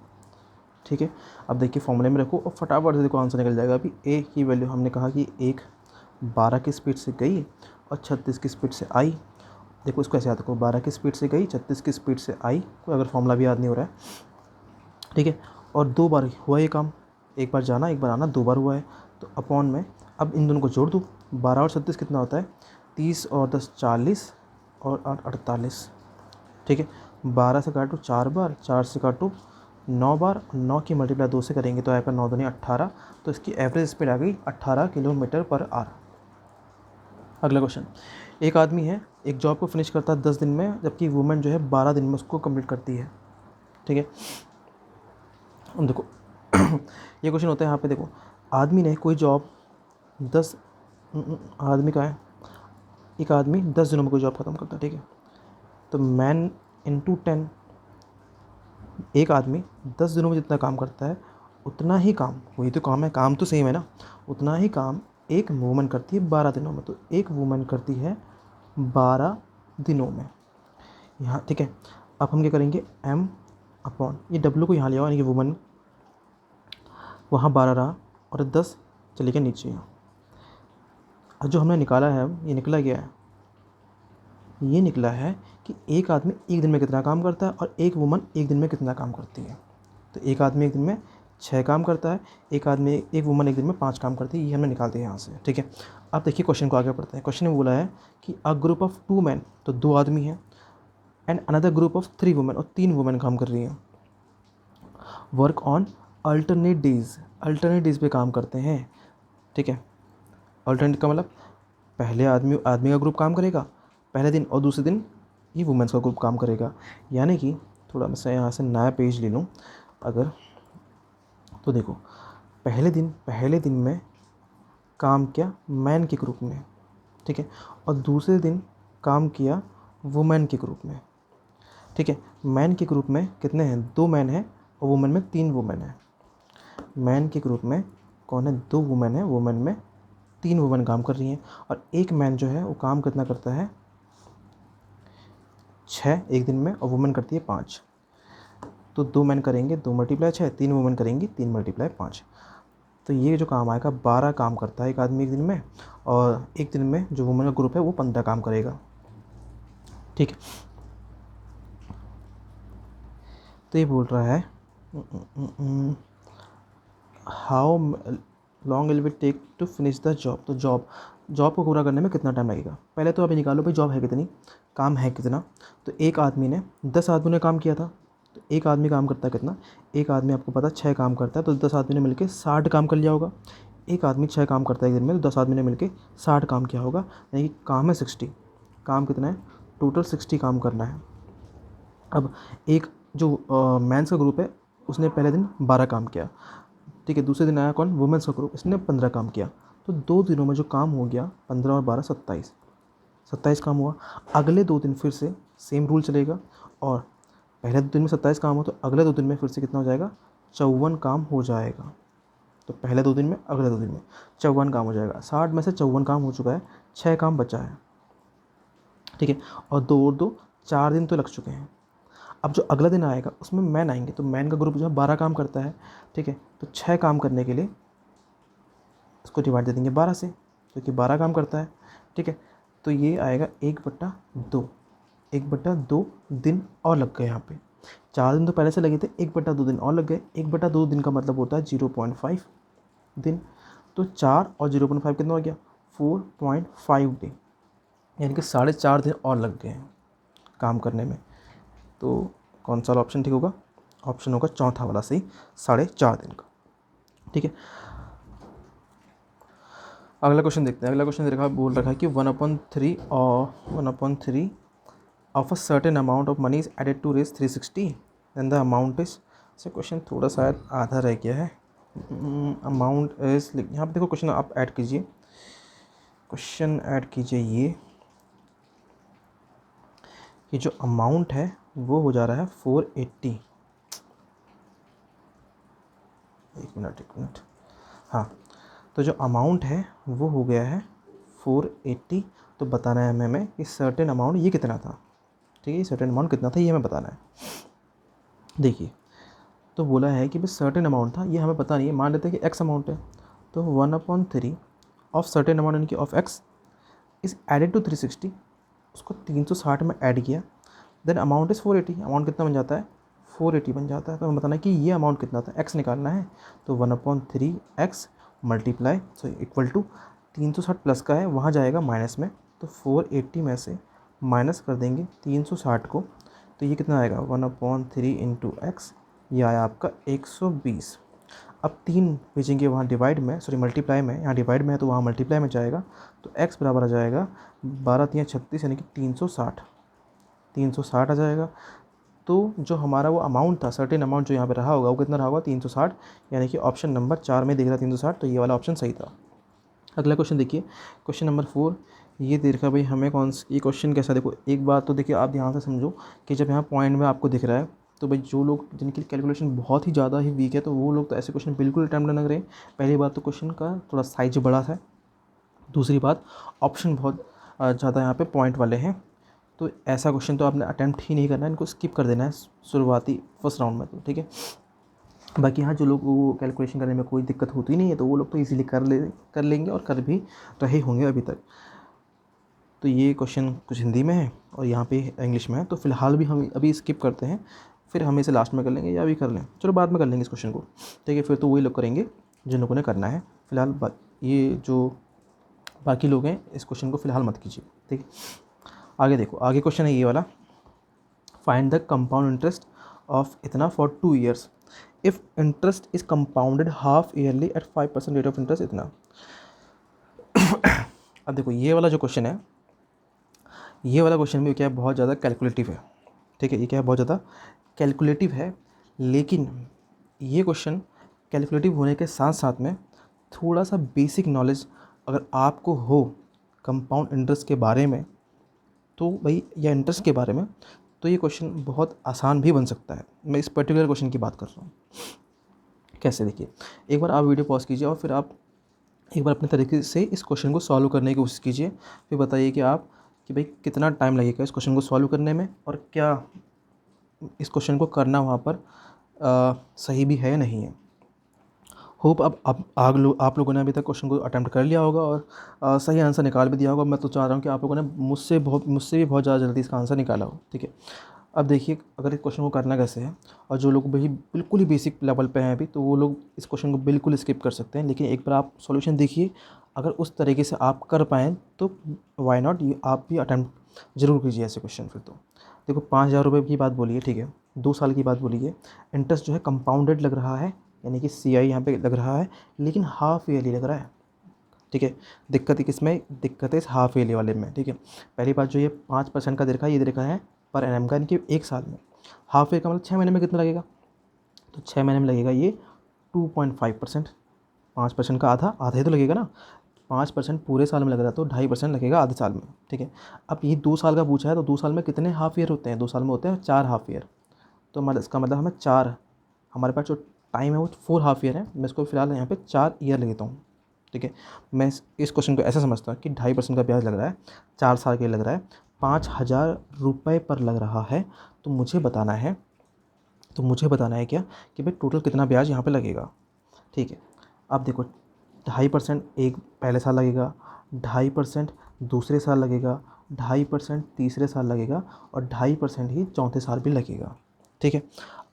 ठीक है। अब देखिए फॉर्मूले में रखो और फटाफट से देखो आंसर निकल जाएगा। अभी A की वैल्यू हमने कहा कि एक 12 की स्पीड से गई और 36 की स्पीड से आई। देखो इसको ऐसे याद रखो, 12 की स्पीड से गई, 36 की स्पीड से आई, कोई अगर फॉर्मूला भी याद नहीं हो रहा है, ठीक है। और 2 बार हुआ ये काम, एक बार जाना एक बार आना, 2 बार हुआ है, तो अपॉन में अब इन दोनों को जोड़ दूँ। 12 और 36 कितना होता है, 30 और 10 40 और 8 48, ठीक है। 12 से काटो 4 बार, 4 से काटो 9 बार, 9 की मल्टीप्लाई 2 से करेंगे तो आएगा 9 दूनी 18, तो इसकी एवरेज स्पीड आ गई 18 किलोमीटर/आवर। अगला क्वेश्चन, एक आदमी है एक जॉब को फिनिश करता है 10 दिन में, जबकि वुमेन जो है 12 दिन में उसको कंप्लीट करती है, ठीक है। अब देखो ये क्वेश्चन होता है यहाँ पे, देखो आदमी ने कोई जॉब 10 आदमी का है, एक आदमी 10 दिनों में कोई जॉब ख़त्म करता है, ठीक है। तो मैन इंटू 10, एक आदमी 10 दिनों में जितना काम करता है उतना ही काम, वही तो काम है, काम तो सेम है ना, उतना ही काम एक वूमन करती है 12 दिनों में। तो एक वूमन करती है 12 दिनों में यहाँ, ठीक है। अब हम क्या करेंगे, M अपॉन ये W को यहाँ ले आओ, यानी कि वूमन वहाँ 12 रहा और 10 चले गए नीचे। और जो हमने निकाला है ये निकला गया है, ये निकला है कि एक आदमी एक दिन में कितना काम करता है और एक वुमन एक दिन में कितना काम करती है। तो एक आदमी एक दिन में 6 काम करता है, एक वुमन एक दिन में 5 काम करती है, ये हमने निकाल दिया यहाँ से, ठीक है। अब देखिए क्वेश्चन को आगे पढ़ते हैं। क्वेश्चन में बोला है कि अ ग्रुप ऑफ 2 मैन, तो 2 आदमी हैं, and another group of 3 women, और 3 वुमेन काम कर रही हैं, वर्क ऑन अल्टरनेट डेज पे काम करते हैं, ठीक है। अल्टरनेट का मतलब पहले आदमी का ग्रुप काम करेगा पहले दिन और दूसरे दिन ये वुमेन्स का ग्रुप काम करेगा। यानी कि थोड़ा मैं यहाँ से नया पेज ले लूँ अगर, तो देखो पहले दिन में काम किया मैन के ग्रुप में, ठीक है, और दूसरे दिन काम किया वुमेन के ग्रुप में, ठीक है। मैन के ग्रुप में कितने हैं, 2 मैन हैं और वुमेन में 3 वुमेन हैं। मैन के ग्रुप में कौन है, 2 वुमेन है, वुमेन में 3 वुमेन काम कर रही हैं, और एक मैन जो है वो काम कितना करता है 6 एक दिन में, और वुमेन करती है 5। तो 2 मैन करेंगे 2 × 6, 3 वुमेन करेंगी 3 × 5। तो ये जो काम आएगा 12 काम करता है एक आदमी एक दिन में, और एक दिन में जो वुमेन का ग्रुप है वो 15 काम करेगा, ठीक है। तो ये बोल रहा है how long will it take to finish the job. तो जॉब को पूरा करने में कितना टाइम लगेगा। पहले तो अभी निकालो भाई जॉब है कितनी, काम है कितना, तो एक आदमी ने 10 आदमी ने काम किया था, तो एक आदमी काम करता है कितना, एक आदमी आपको पता है 6 काम करता है, तो 10 आदमी ने मिलके 60 काम कर लिया होगा। एक आदमी 6 काम करता है एक दिन में, तो 10 आदमी ने मिलके 60 काम किया होगा, यानी कि काम है 60। काम कितना है, टोटल 60 काम करना है। अब एक जो मेंस का ग्रुप है उसने पहले दिन 12 काम किया, ठीक है। दूसरे दिन आया कौन, वुमेंस का ग्रुप, इसने 15 काम किया। तो 2 दिनों में जो काम हो गया 15 और 12 27 काम हुआ। अगले 2 दिन फिर से सेम रूल चलेगा, और पहले 2 दिन में 27 काम हो तो अगले 2 दिन में फिर से कितना हो जाएगा, 54 काम हो जाएगा। तो पहले 2 दिन में अगले 2 दिन में 54 काम हो जाएगा। 60 में से 54 काम हो चुका है, 6 काम बचा है, ठीक है। और 2 और 2 4 दिन तो लग चुके हैं। अब जो अगला दिन आएगा उसमें मैन आएंगे, तो मैन का ग्रुप जो है 12 काम करता है, ठीक है। तो 6 काम करने के लिए इसको डिवाइड दे देंगे 12 से, क्योंकि 12 काम करता है, ठीक है। तो ये आएगा 1/2, 1/2 दिन और लग गए। यहाँ पे 4 दिन तो पहले से लगे थे, 1/2 दिन और लग गए। 1/2 दिन का मतलब होता है 0.5 दिन, तो 4 और 0.5 कितना हो गया, 4.5 डे, यानी कि 4.5 दिन और लग गए हैं काम करने में। तो कौन सा ऑप्शन ठीक होगा, ऑप्शन होगा चौथा वाला सही, 4.5 दिन का, ठीक है। अगला क्वेश्चन देखते हैं। अगला क्वेश्चन बोल रखा है कि 1/3 of a certain amount of money is added to raise 360, then the amount is, से क्वेश्चन थोड़ा सा आधा रह गया है। अमाउंट इज, यहाँ पे देखो क्वेश्चन आप ऐड कीजिए, क्वेश्चन ऐड कीजिए ये जो अमाउंट है वो हो जा रहा है 480। एक मिनट, हाँ, तो जो अमाउंट है वो हो गया है 480। तो बताना है हमें कि सर्टेन अमाउंट ये कितना था, ठीक है। सर्टेन अमाउंट कितना था ये हमें बताना है। देखिए, तो बोला है कि भाई सर्टेन अमाउंट था, ये हमें पता नहीं है, मान लेते हैं कि एक्स अमाउंट है, तो 1/3 ऑफ सर्टेन अमाउंट यानी कि of X is added to 360, उसको 360 में ऐड किया, देन अमाउंट इज़ 480। अमाउंट कितना बन जाता है, 480 बन जाता है। तो हमें बताना है कि ये अमाउंट कितना था, एक्स निकालना है। तो 1/3 X multiply equal to 360 plus का है, वहाँ जाएगा माइनस में, तो 480 में से माइनस कर देंगे 360 को, तो ये कितना आएगा 1/3 इंटू एक्स, ये आया आपका 120। अब 3 भेजेंगे वहाँ डिवाइड में, मल्टीप्लाई में, यहाँ डिवाइड में है तो वहाँ मल्टीप्लाई में जाएगा, तो x बराबर आ जाएगा 12×3 = 36, यानी कि 360 आ जाएगा। तो जो हमारा वो अमाउंट था, सर्टेन अमाउंट जो यहाँ पे रहा होगा वो कितना रहा होगा, 360, यानी कि ऑप्शन नंबर 4 में दिख रहा है 360, तो ये वाला ऑप्शन सही था। अगला क्वेश्चन देखिए, क्वेश्चन नंबर 4, ये दे रखा भाई हमें ये क्वेश्चन कैसा, देखो एक बात तो देखिए आप ध्यान से समझो कि जब यहाँ पॉइंट में आपको दिख रहा है, तो भाई जो लोग जिनकी कैलकुलेशन बहुत ही ज़्यादा ही वीक है, तो वो लोग तो ऐसे क्वेश्चन बिल्कुल अटैम्प्ट ना करें। पहली बात तो क्वेश्चन का थोड़ा साइज बड़ा है, दूसरी बात ऑप्शन बहुत ज़्यादा यहाँ पे पॉइंट वाले हैं, तो ऐसा क्वेश्चन तो आपने अटैम्प्ट ही नहीं करना है, इनको स्किप कर देना है शुरुआती फर्स्ट राउंड में, तो ठीक है। बाकी हाँ, जो लोग वो कैलकुलेशन करने में कोई दिक्कत होती नहीं है, तो वो लोग तो इजीली कर लेंगे और कर भी रहे होंगे अभी तक। तो ये क्वेश्चन कुछ हिंदी में है और यहाँ पे इंग्लिश में है, तो फिलहाल भी हम अभी स्किप करते हैं, फिर हम इसे लास्ट में कर लेंगे या अभी कर लें, चलो बाद में कर लेंगे इस क्वेश्चन को, ठीक है। फिर तो वही लोग करेंगे जिन लोगों ने करना है। फिलहाल ये जो बाकी लोग हैं इस क्वेश्चन को फिलहाल मत कीजिए, ठीक है। आगे देखो, आगे क्वेश्चन है ये वाला, find the compound interest of इतना for 2 years if interest is compounded half yearly at 5% rate of interest इतना। अब देखो ये वाला जो क्वेश्चन है, ये वाला क्वेश्चन भी क्या है, बहुत ज़्यादा कैलकुलेटिव है, ठीक है। ये क्या है, बहुत ज़्यादा कैलकुलेटिव है, लेकिन ये क्वेश्चन कैलकुलेटिव होने के साथ साथ में थोड़ा सा बेसिक नॉलेज अगर आपको हो कंपाउंड इंटरेस्ट के बारे में, तो भाई या इंटरेस्ट के बारे में, तो ये क्वेश्चन बहुत आसान भी बन सकता है। मैं इस पर्टिकुलर क्वेश्चन की बात कर रहा हूँ। कैसे, देखिए, एक बार आप वीडियो पॉज कीजिए और फिर आप एक बार अपने तरीके से इस क्वेश्चन को सॉल्व करने की कोशिश कीजिए, फिर बताइए कि भाई कितना टाइम लगेगा इस क्वेश्चन को सॉल्व करने में, और क्या इस क्वेश्चन को करना वहाँ पर सही भी है या नहीं है। होप अब आप लोगों ने अभी तक क्वेश्चन को अटैम्प्ट कर लिया होगा और सही आंसर निकाल भी दिया होगा। मैं तो चाह रहा हूँ कि आप लोगों ने मुझसे भी बहुत ज़्यादा जल्दी इसका आंसर निकाला हो, ठीक है। अब देखिए, अगर इस क्वेश्चन को करना कैसे है, और जो लोग भाई बिल्कुल ही बेसिक लेवल पे हैं अभी, तो वो लोग इस क्वेश्चन को बिल्कुल स्किप कर सकते हैं, लेकिन एक बार आप सॉल्यूशन देखिए, अगर उस तरीके से आप कर पाएँ तो वाई नॉट, आप भी अटैम्प्ट ज़रूर कीजिए ऐसे क्वेश्चन फिर तो। देखो 5,000 रुपये की बात बोली है, ठीक है, 2 साल की बात बोली है, इंटरेस्ट जो है कंपाउंडेड लग रहा है, यानी कि CI यहाँ पे लग रहा है, लेकिन हाफ ईयरली लग रहा है, ठीक है। दिक्कत किसमें, दिक्कत है इस हाफ ईयरली वाले में, ठीक है। पहली बात जो ये 5% का दे रखा है, ये दे रखा है पर एनम का, यानी कि 1 साल में। हाफ ईयर का मतलब 6 महीने में कितना लगेगा, तो 6 महीने में लगेगा ये 2.5%। 5% का आधा, आधा ही तो लगेगा ना, 5% पूरे साल में लग रहा है तो 2.5% लगेगा आधे साल में, ठीक है। अब ये 2 साल का पूछा है, तो 2 साल में कितने हाफ ईयर होते हैं, 2 साल में होते हैं 4 हाफ ईयर। तो मतलब इसका मतलब हमें 4, हमारे पास जो टाइम है वो 4 हाफ ईयर है, मैं इसको फिलहाल यहाँ पे 4 ईयर लेता हूँ, ठीक है। मैं इस क्वेश्चन को ऐसा समझता हूँ कि 2.5% का ब्याज लग रहा है, 4 साल के लिए लग रहा है, 5,000 रुपये पर लग रहा है। तो मुझे बताना है, क्या कि भाई टोटल कितना ब्याज यहाँ पे लगेगा, ठीक है। अब देखो 2.5% एक पहले साल लगेगा, 2.5% दूसरे साल लगेगा, 2.5% तीसरे साल लगेगा, और 2.5% ही चौथे साल भी लगेगा, ठीक है।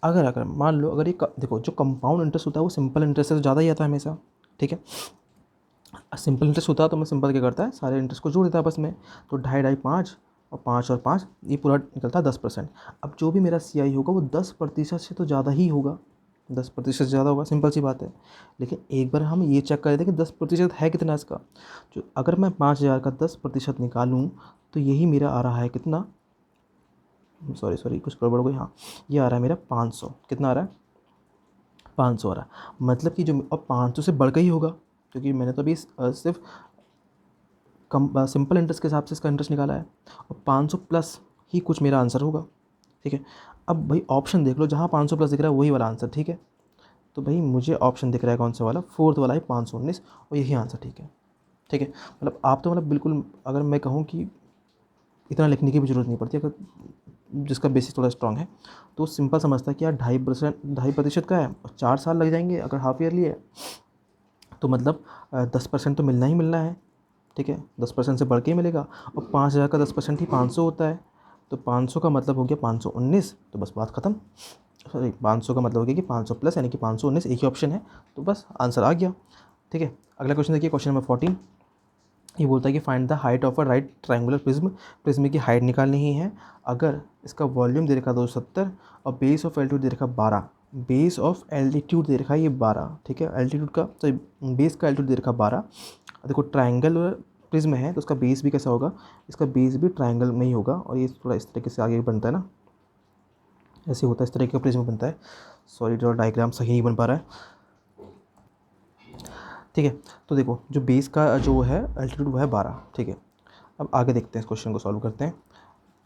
अगर मान लो, अगर ये देखो जो कंपाउंड इंटरेस्ट होता है वो सिंपल इंटरेस्ट से तो ज़्यादा ही आता है हमेशा, ठीक है। सिंपल इंटरेस्ट होता है तो मैं सिंपल क्या करता है, सारे इंटरेस्ट को जोड़ देता है आपस में, तो 2.5 5 और 5 और 5, ये पूरा निकलता है 10%। अब जो भी मेरा CI होगा वो 10% से तो ज़्यादा ही होगा, 10% से ज़्यादा होगा, सिंपल सी बात है। लेकिन एक बार हम ये चेक कर लेते हैं कि 10% है कितना इसका, जो अगर मैं 5,000 का 10% निकालूँ तो यही मेरा आ रहा है कितना, सॉरी कुछ गड़बड़ हो गई, हाँ, ये आ रहा है मेरा 500, कितना आ रहा है, 500 आ रहा है। मतलब कि जो अब 500 से बढ़ के ही होगा, क्योंकि मैंने तो अभी सिर्फ कम सिंपल इंटरेस्ट के हिसाब से इसका इंटरेस्ट निकाला है, और 500 प्लस ही कुछ मेरा आंसर होगा, ठीक है। अब भाई ऑप्शन देख लो, जहाँ 500 प्लस दिख रहा है वही वाला आंसर, ठीक है। तो भाई मुझे ऑप्शन दिख रहा है कौन सा वाला, 4th वाला है 519, और यही आंसर ठीक है, ठीक है। मतलब आप तो मतलब बिल्कुल, अगर मैं कहूँ कि इतना लिखने की भी ज़रूरत नहीं पड़ती, अगर जिसका बेसिस थोड़ा स्ट्रांग है तो सिंपल समझता है कि यार 2.5% का है और 4 साल लग जाएंगे, अगर हाफ ईयरली है तो मतलब 10% तो मिलना ही मिलना है, ठीक है, 10% से बढ़ के ही मिलेगा। और 5,000 का 10% ही 500 होता है, तो 500 का मतलब हो गया 519, तो बस बात ख़त्म। सॉरी, 500 का मतलब हो गया कि 500 प्लस यानी कि 519, एक ही ऑप्शन है, तो बस आंसर आ गया, ठीक है। अगला क्वेश्चन देखिए, क्वेश्चन नंबर 14। ये बोलता है कि find the height of a right triangular prism. Prism की हाइट निकालनी ही है, अगर इसका वॉल्यूम दे रखा 270 और बेस ऑफ एल्टीट्यूड दे रखा 12, बेस ऑफ एल्टीट्यूड दे रखा है ये 12, ठीक है, एल्टीट्यूड का तो बेस का एल्टीट्यूड दे रखा 12। देखो ट्रायंगल प्रिज्म है तो उसका बेस भी कैसा होगा, इसका बेस भी ट्रायंगल में ही होगा, और ये थोड़ा इस तरीके से आगे बनता है ना, ऐसे होता है, इस तरीके का प्रिज्म बनता है। सॉरी, थोड़ा डायग्राम सही नहीं बन पा रहा है, ठीक है। तो देखो जो बेस का जो है एल्टीट्यूड वो है 12, ठीक है। अब आगे देखते हैं, इस क्वेश्चन को सॉल्व करते हैं।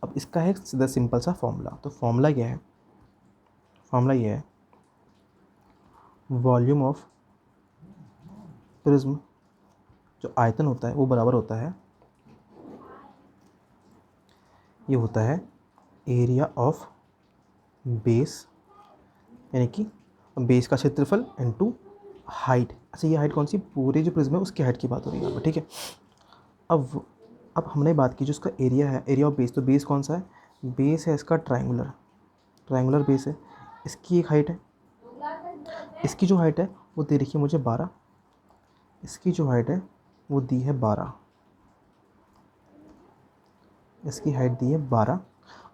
अब इसका है सीधा सिंपल सा फॉर्मूला, तो फॉर्मूला क्या है, फॉर्मूला ये है, वॉल्यूम ऑफ प्रिज्म, जो आयतन होता है वो बराबर होता है, ये होता है एरिया ऑफ बेस, यानी कि बेस का क्षेत्रफल इनटू हाइट। अच्छा, ये हाइट कौन सी, पूरे जो प्रिज्म है उसकी हाइट की बात हो रही है यहाँ पर, ठीक है। अब हमने बात की जो इसका एरिया है, एरिया ऑफ बेस, तो बेस कौन सा है, बेस है इसका ट्रायंगुलर, ट्रायंगुलर बेस है, इसकी एक हाइट है, इसकी जो हाइट है वो दे रखी है मुझे 12, इसकी जो हाइट है वो दी है 12, इसकी हाइट दी है 12,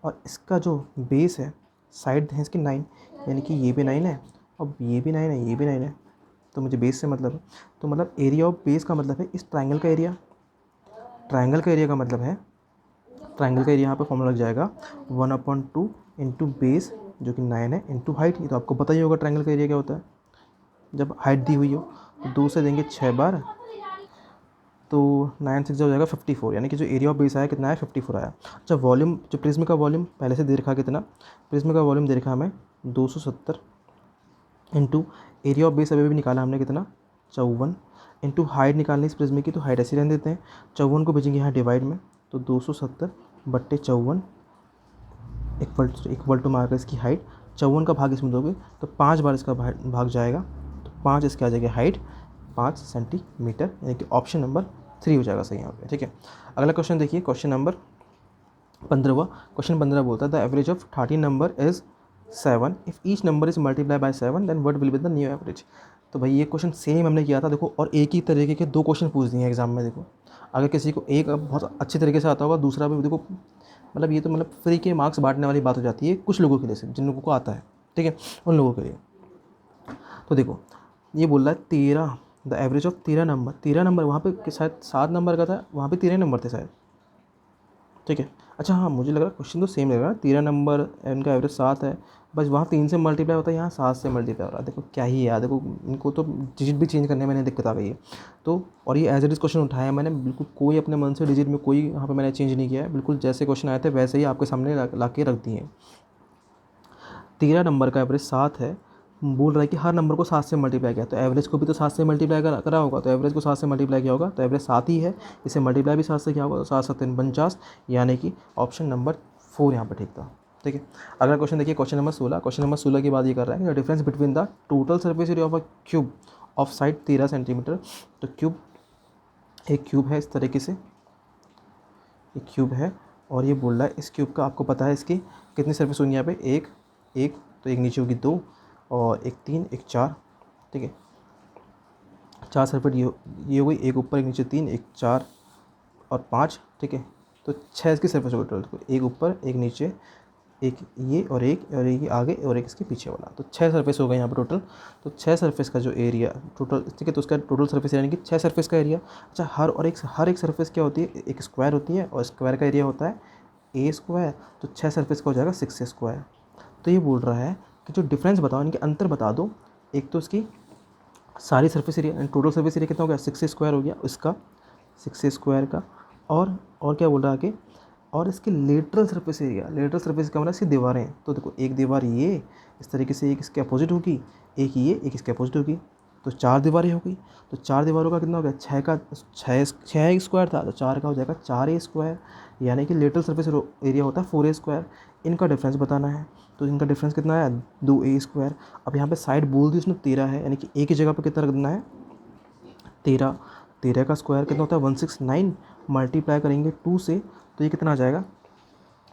और इसका जो बेस है, साइड है इसकी 9, यानी कि ये भी 9 है और ये भी 9 है, ये भी 9 है, तो मुझे बेस से मतलब है, तो मतलब एरिया ऑफ बेस का मतलब है इस ट्रायंगल का एरिया, ट्रायंगल का एरिया का मतलब है, ट्रायंगल का एरिया यहाँ पे फॉर्मूला लग जाएगा 1/2 इंटू बेस जो कि 9 है इंटू हाइट। ये तो आपको पता ही होगा ट्रायंगल का एरिया क्या होता है, जब हाइट दी हुई हो तो 2 से देंगे 6 बार, तो 9 6 हो जाएगा 54, यानी कि जो एरिया ऑफ बेस आया कितना है, 54 आया। अच्छा, वॉल्यूम, जो प्रिज्म का वॉल्यूम पहले से दे रखा कितना, प्रिज्म का वॉल्यूम दे रखा हमें 270 इंटू एरिया ऑफ बेस अभी भी निकाला हमने कितना, 54, इंटू हाइट निकालनी इस प्रिज्म की, तो हाइट ऐसे रहने देते हैं, 54 को भेजेंगे यहाँ डिवाइड में, तो 270/54 इक्वल टू मार्कर इसकी हाइट, 54 का भाग इसमें दोगे तो 5 बार इसका भाग जाएगा, तो 5 इसके आ जाएगा हाइट 5 सेंटीमीटर, यानी कि ऑप्शन नंबर 3 हो जाएगा सही यहाँ पे, ठीक है। अगला क्वेश्चन देखिए, क्वेश्चन नंबर 15। क्वेश्चन 15 बोलता है the average of 13 number is 7, if each number is multiply by 7 then what will be the new average. तो भाई ये क्वेश्चन सेम हमने किया था, देखो, और एक ही तरीके के 2 क्वेश्चन पूछ दिए हैं एग्जाम में, देखो अगर किसी को एक बहुत अच्छे तरीके से आता होगा, दूसरा भी देखो, मतलब ये तो मतलब फ्री के मार्क्स बांटने वाली बात हो जाती है कुछ लोगों के लिए, सिर्फ जिन लोगों को आता है, ठीक है, उन लोगों के लिए। तो देखो ये बोल रहा है 13, the average of 13 number, 13 number वहाँ पे शायद 7 नंबर का था, वहाँ पे 13 नंबर थे शायद, ठीक है। अच्छा हाँ, मुझे लग रहा है क्वेश्चन तो सेम लग रहा है, 13 नंबर इनका एवरेज 7 है, बस वहाँ 3 से मल्टीप्लाई होता है, यहाँ 7 से मल्टीप्लाई हो रहा है। देखो क्या ही है यार, देखो इनको तो डिजिट भी चेंज करने में दिक्कत आ गई है। तो और ये एज इट इज़ क्वेश्चन उठाया मैंने, बिल्कुल कोई अपने मन से डिजिट में कोई यहाँ पे मैंने चेंज नहीं किया है, बिल्कुल जैसे क्वेश्चन आए थे वैसे ही आपके सामने ला के रख दिए हैं। 13 नंबर का एवरेज 7 है, बोल रहा है कि हर नंबर को 7 से मल्टीप्लाई किया, तो एवरेज को भी तो 7 से मल्टीप्लाई करा होगा, तो एवरेज को 7 से मल्टीप्लाई किया होगा, तो एवरेज 7 ही है, इसे मल्टीप्लाई भी 7 से किया होगा, तो 7 7 49, यानी कि ऑप्शन नंबर 4 यहाँ पर ठीक था, ठीक है। अगला क्वेश्चन देखिए, क्वेश्चन नंबर 16। क्वेश्चन नंबर 16 की बात ये कर रहा है कि the difference between the total surface area of a cube of side 13 centimetre. तो क्यूब, एक क्यूब है इस तरीके से, एक क्यूब है, और ये बोल रहा है इस क्यूब का आपको पता है इसकी कितनी सर्फेस होंगी यहाँ पे, एक एक, तो एक नीचे होगी 2, और एक 3, एक 4, ठीक है, 4 सर्फेस ये हो गई, एक ऊपर एक नीचे 3, एक 4 और 5, ठीक है। तो 6 इसकी सर्फेस हो गई टोटल, तो एक ऊपर एक नीचे, एक ये और एक आगे और एक इसके पीछे वाला, तो 6 सरफेस हो गए यहाँ पर टोटल। तो 6 सरफेस का जो एरिया टोटल, ठीक है, तो उसका टोटल सरफेस यानी कि 6 सरफेस का एरिया। अच्छा, हर एक सरफेस क्या होती है, एक स्क्वायर होती है, और स्क्वायर का एरिया होता है ए स्क्वायर, तो 6 सरफेस का हो जाएगा 6 स्क्वायर। तो ये बोल रहा है कि जो डिफरेंस बताओ, इनके अंतर बता दो। एक तो इसकी सारी surface area, total surface area कितना हो गया, 6 स्क्वायर हो गया इसका, 6 स्क्वायर का, और क्या बोल रहा है आगे, और इसके lateral surface area, lateral surface का मतलब इसकी दीवारें, तो देखो एक दीवार ये इस तरीके से, एक इसके अपोजिट होगी, एक ये, एक इसके अपोजिट होगी, तो 4 दीवारें हो गई। तो 4 दीवारों का कितना हो गया, 6 का 6 स्क्वायर था, तो 4 का हो जाएगा 4 स्क्वायर, यानी कि लेटरल सरफेस एरिया होता है 4 स्क्वायर। इनका डिफरेंस बताना है, तो इनका डिफरेंस कितना आया, 2 स्क्वायर। अब यहाँ पे साइड बोल दी उसने 13 है, यानी कि एक ही जगह पर कितना रख देना है, 13। 13 का स्क्वायर कितना होता है 169, मल्टीप्लाई करेंगे 2 से, तो ये कितना आ जाएगा,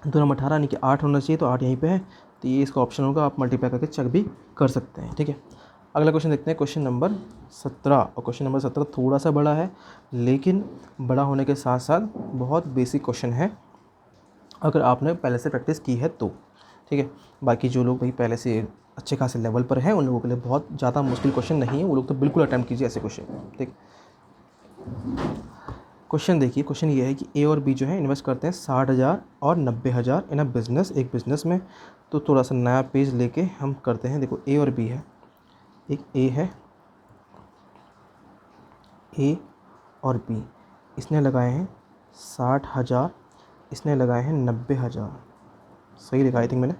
2 नंबर 18, यानी कि 8 होना चाहिए, तो 8 यहीं पे है, तो ये इसका ऑप्शन होगा, आप मल्टीप्लाई करके चेक भी कर सकते हैं, ठीक है। अगला क्वेश्चन देखते हैं, क्वेश्चन नंबर 17। और क्वेश्चन नंबर 17 थोड़ा सा बड़ा है, लेकिन बड़ा होने के साथ साथ बहुत बेसिक क्वेश्चन है, अगर आपने पहले से प्रैक्टिस की है तो, ठीक है। बाकी जो लोग भाई पहले से अच्छे खासे लेवल पर हैं, उन लोगों के लिए बहुत ज़्यादा मुश्किल क्वेश्चन नहीं है, वो लोग तो बिल्कुल अटैम्प्ट कीजिए ऐसे क्वेश्चन, ठीक। क्वेश्चन देखिए, क्वेश्चन ये है कि ए और बी जो है इन्वेस्ट करते हैं 60,000 और 90,000 इन अ बिज़नेस, एक बिज़नेस में। तो थोड़ा सा नया पेज लेके हम करते हैं। देखो ए और बी है, एक ए है, ए और बी, इसने लगाए हैं 60,000, इसने लगाए हैं 90,000, सही लिखा आई थिंक मैंने,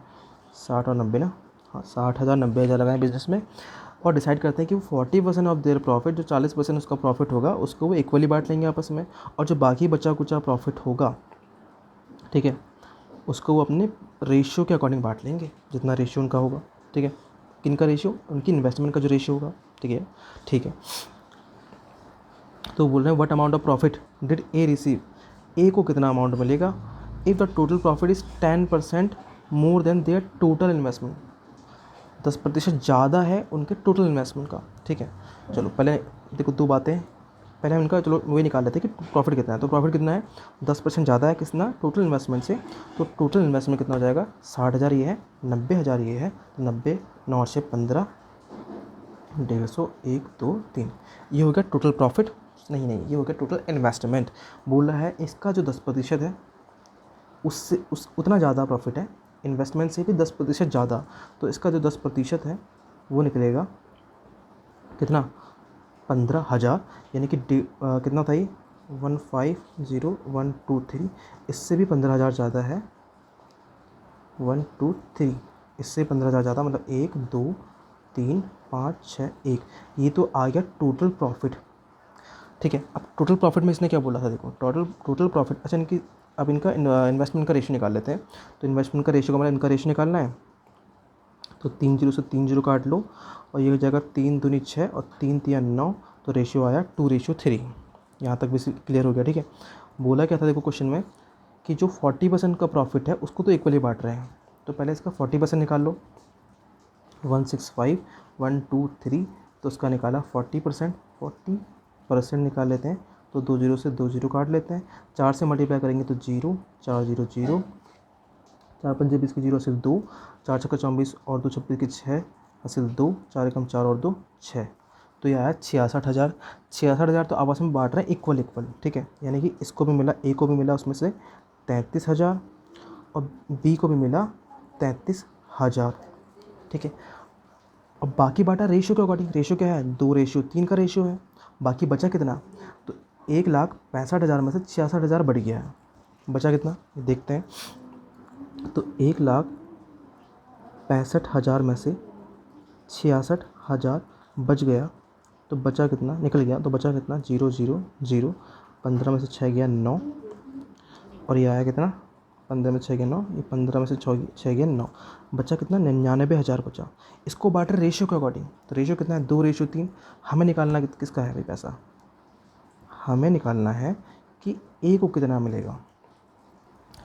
60 और 90 ना, हाँ 60,000 90,000 लगाए बिज़नेस में, और डिसाइड करते हैं कि वो 40% ऑफ देयर प्रॉफिट, जो 40% उसका प्रॉफिट होगा उसको वो इक्वली बांट लेंगे आपस में, और जो बाकी बचा कुचा प्रॉफिट होगा, ठीक है, उसको वो अपने रेशियो के अकॉर्डिंग बांट लेंगे, जितना रेशियो उनका होगा, ठीक है। किनका रेशियो, उनकी इन्वेस्टमेंट का जो रेशियो होगा, ठीक है, ठीक है। तो बोल रहे हैं what amount of profit did A receive, A को कितना अमाउंट मिलेगा if the total profit is 10% more than their total investment, 10% ज़्यादा है उनके टोटल इन्वेस्टमेंट का, ठीक है। चलो पहले देखो दो बातें, पहले उनका चलो वही निकाल लेते हैं कि प्रॉफिट कितना है। तो प्रॉफिट कितना है, 10% ज़्यादा है कितना, टोटल इन्वेस्टमेंट से, तो टोटल इन्वेस्टमेंट कितना हो जाएगा, 60,000 ये है, 90,000 ये है, 90 9 से 15, 150, 1 2 3, ये हो गया टोटल प्रॉफिट, नहीं ये हो गया टोटल इन्वेस्टमेंट। बोल रहा है इसका जो 10% है उससे उतना ज़्यादा प्रॉफिट है, इन्वेस्टमेंट से भी 10% ज़्यादा, तो इसका जो 10% है वो निकलेगा कितना, 15,000, यानी कि कितना था ये 150123, इससे भी 15,000 ज़्यादा है, 1 2 3, इससे 15,000 ज़्यादा, मतलब 1 2 3 5 6 1, ये तो आ गया टोटल प्रॉफिट, ठीक है। अब टोटल प्रॉफिट में इसने क्या बोला था, देखो टोटल प्रॉफिट, अच्छा इनकी अब इनका इन्वेस्टमेंट का रेशियो निकाल लेते हैं। तो इन्वेस्टमेंट का रेशियो का मतलब इनका रेशियो निकालना है, तो 3 जीरो से 3 जीरो काट लो, और ये हो जाएगा 3 दूनी 6 और 3 तिया 9, तो रेशियो आया 2:3। यहाँ तक भी क्लियर हो गया, ठीक है। बोला क्या था देखो क्वेश्चन में कि जो 40% का प्रॉफिट है उसको तो इक्वली बांट रहे हैं, तो पहले इसका 40% निकाल लो, 165 1 2 3, तो उसका निकाला 40%, 40% निकाल लेते हैं, तो 2 जीरो से 2 जीरो काट लेते हैं। 4 से मल्टीप्लाई करेंगे तो 0, 4 जीरो 0, 4 पंजे 20 की 0 हासिल 2, 4 छक्का 24 और 2 26 की 6 हासिल 2, 4 एकम 4 और 2 6। तो ये आया 66,000। 66,000 तो आपस में बांट रहे हैं इक्वल इक्वल, ठीक है, यानी कि इसको भी मिला, ए को भी मिला उसमें से 33,000 और बी को भी मिला 33,000, ठीक है। अब बाकी बांटा रेशियो के अकॉर्डिंग, रेशियो क्या है, 2:3 का रेशियो है। बाकी बचा कितना, तो 1,65,000 में से 66,000 बढ़ गया है, बचा कितना ये देखते हैं। तो 1,65,000 में से 66,000 बच गया, तो बचा कितना, निकल गया तो बचा कितना, 0 0 0, 15 में से 6 गया 9, और ये आया कितना, 15 में 6 गया 9, ये 15 में से 6 गया 9, बचा कितना, 99,000 बचा। इसको बांटे रेशियो के अकॉर्डिंग, तो रेशियो कितना है, 2:3। हमें निकालना किसका है भाई पैसा, हमें निकालना है कि ए को कितना मिलेगा,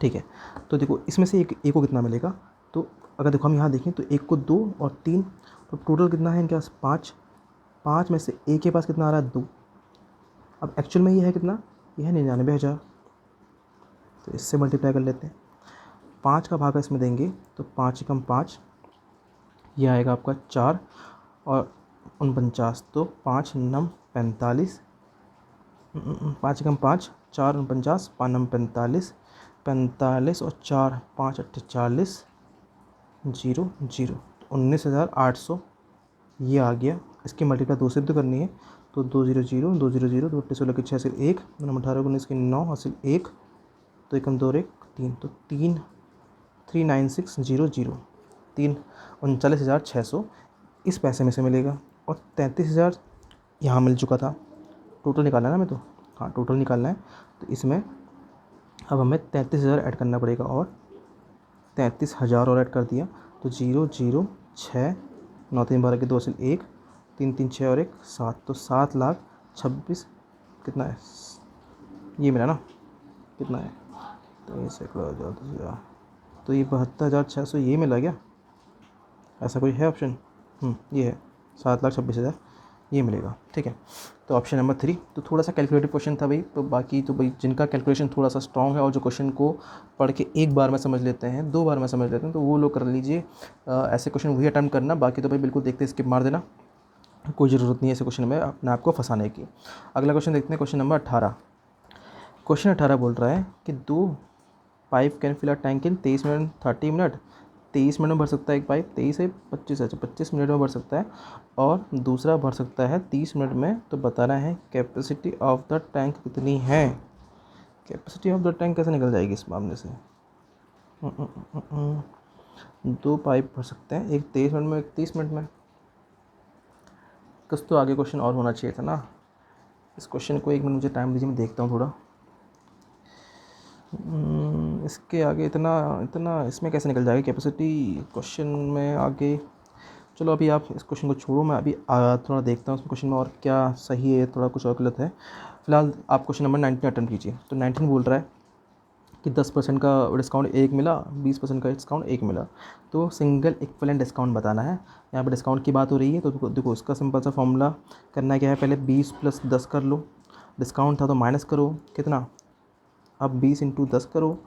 ठीक है। तो देखो इसमें से एक ए को कितना मिलेगा, तो अगर देखो हम यहाँ देखें तो एक को 2 और 3, तो टोटल कितना है इनके पास 5। 5 में से ए के पास कितना आ रहा है 2। अब एक्चुअल में ये है कितना, ये है 99,000, तो इससे मल्टीप्लाई कर लेते हैं। 5 का भागा इसमें देंगे तो 5 एकम 5, ये आएगा आपका 4 और 49, तो 5 नम 45, 5 एकम 5, 4 49, 5 नम 45, 45 और 4 5 8 40, 0 0, 19,800 ये आ गया। इसकी मल्टीप्लाई 2 से भी तो करनी है, तो 2 0 0 2 0 0, 2 16 के 6 हासिल 1, 9 18 19 की 9 हासिल 1, तो एकम 2 1 3, तो 3,39,600, 39,600 इस पैसे में से मिलेगा। और 33,000 यहाँ मिल चुका था, टोटल निकालना है ना हमें, तो हाँ टोटल निकालना है। तो इसमें अब हमें 33,000 ऐड करना पड़ेगा, और 33,000 और ऐड कर दिया, तो 0 0 6, 9 3 12 के 2 हासिल 1, 3 3 6 और 1 7, तो 7,26,000 कितना है, ये मिला ना, कितना है, तो ये सैकड़ों हज़ार, तो ये 72,600 ये मिला क्या, ऐसा कोई है ऑप्शन, ये है 7,26,000 ये मिलेगा, ठीक है। तो ऑप्शन नंबर 3, तो थोड़ा सा कैलकुलेटिव क्वेश्चन था भाई, तो बाकी तो भाई जिनका कैलकुलेशन थोड़ा सा स्ट्रॉन्ग है और जो क्वेश्चन को पढ़ के एक बार में समझ लेते हैं, 2 बार में समझ लेते हैं, तो वो लोग कर लीजिए। ऐसे क्वेश्चन वही अटैम्प्ट करना, बाकी तो भाई बिल्कुल देखते स्किप मार देना, कोई ज़रूरत नहीं है ऐसे क्वेश्चन में अपने आप को फंसाने की। अगला क्वेश्चन देखते हैं, क्वेश्चन नंबर 18। क्वेश्चन 18 बोल रहा है कि 2 pipe can fill a tank in 23 minute 30 minute. 23 minute में भर सकता है एक पाइप, 23 से 25, अच्छा 25 मिनट में भर सकता है, और दूसरा भर सकता है 30 मिनट में। तो बताना है कैपेसिटी ऑफ द टैंक कितनी है। कैपेसिटी ऑफ द टैंक कैसे निकल जाएगी इस मामले से, 2 पाइप भर सकते हैं, एक 23 मिनट में, एक 30 मिनट में। कुछ तो आगे क्वेश्चन और होना चाहिए था ना, इस क्वेश्चन को एक मिनट मुझे टाइम दीजिए, मैं देखता हूँ थोड़ा। इसके आगे इतना इसमें कैसे निकल जाएगा कैपेसिटी क्वेश्चन में आगे। चलो अभी आप इस क्वेश्चन को छोड़ो, मैं अभी थोड़ा देखता हूँ उस क्वेश्चन में और क्या सही है, थोड़ा कुछ और गलत है। फिलहाल आप क्वेश्चन नंबर 19 अटेम्प्ट कीजिए। तो 19 बोल रहा है कि 10% का डिस्काउंट 1 मिला, 20% का डिस्काउंट 1 मिला, तो सिंगल इक्विवेलेंट डिस्काउंट बताना है। यहाँ पर डिस्काउंट की बात हो रही है, तो देखो इसका सिंपल सा फॉर्मूला करना क्या है, पहले 20 + 10 कर लो, डिस्काउंट था तो माइनस करो कितना, अब 20 × 10 करो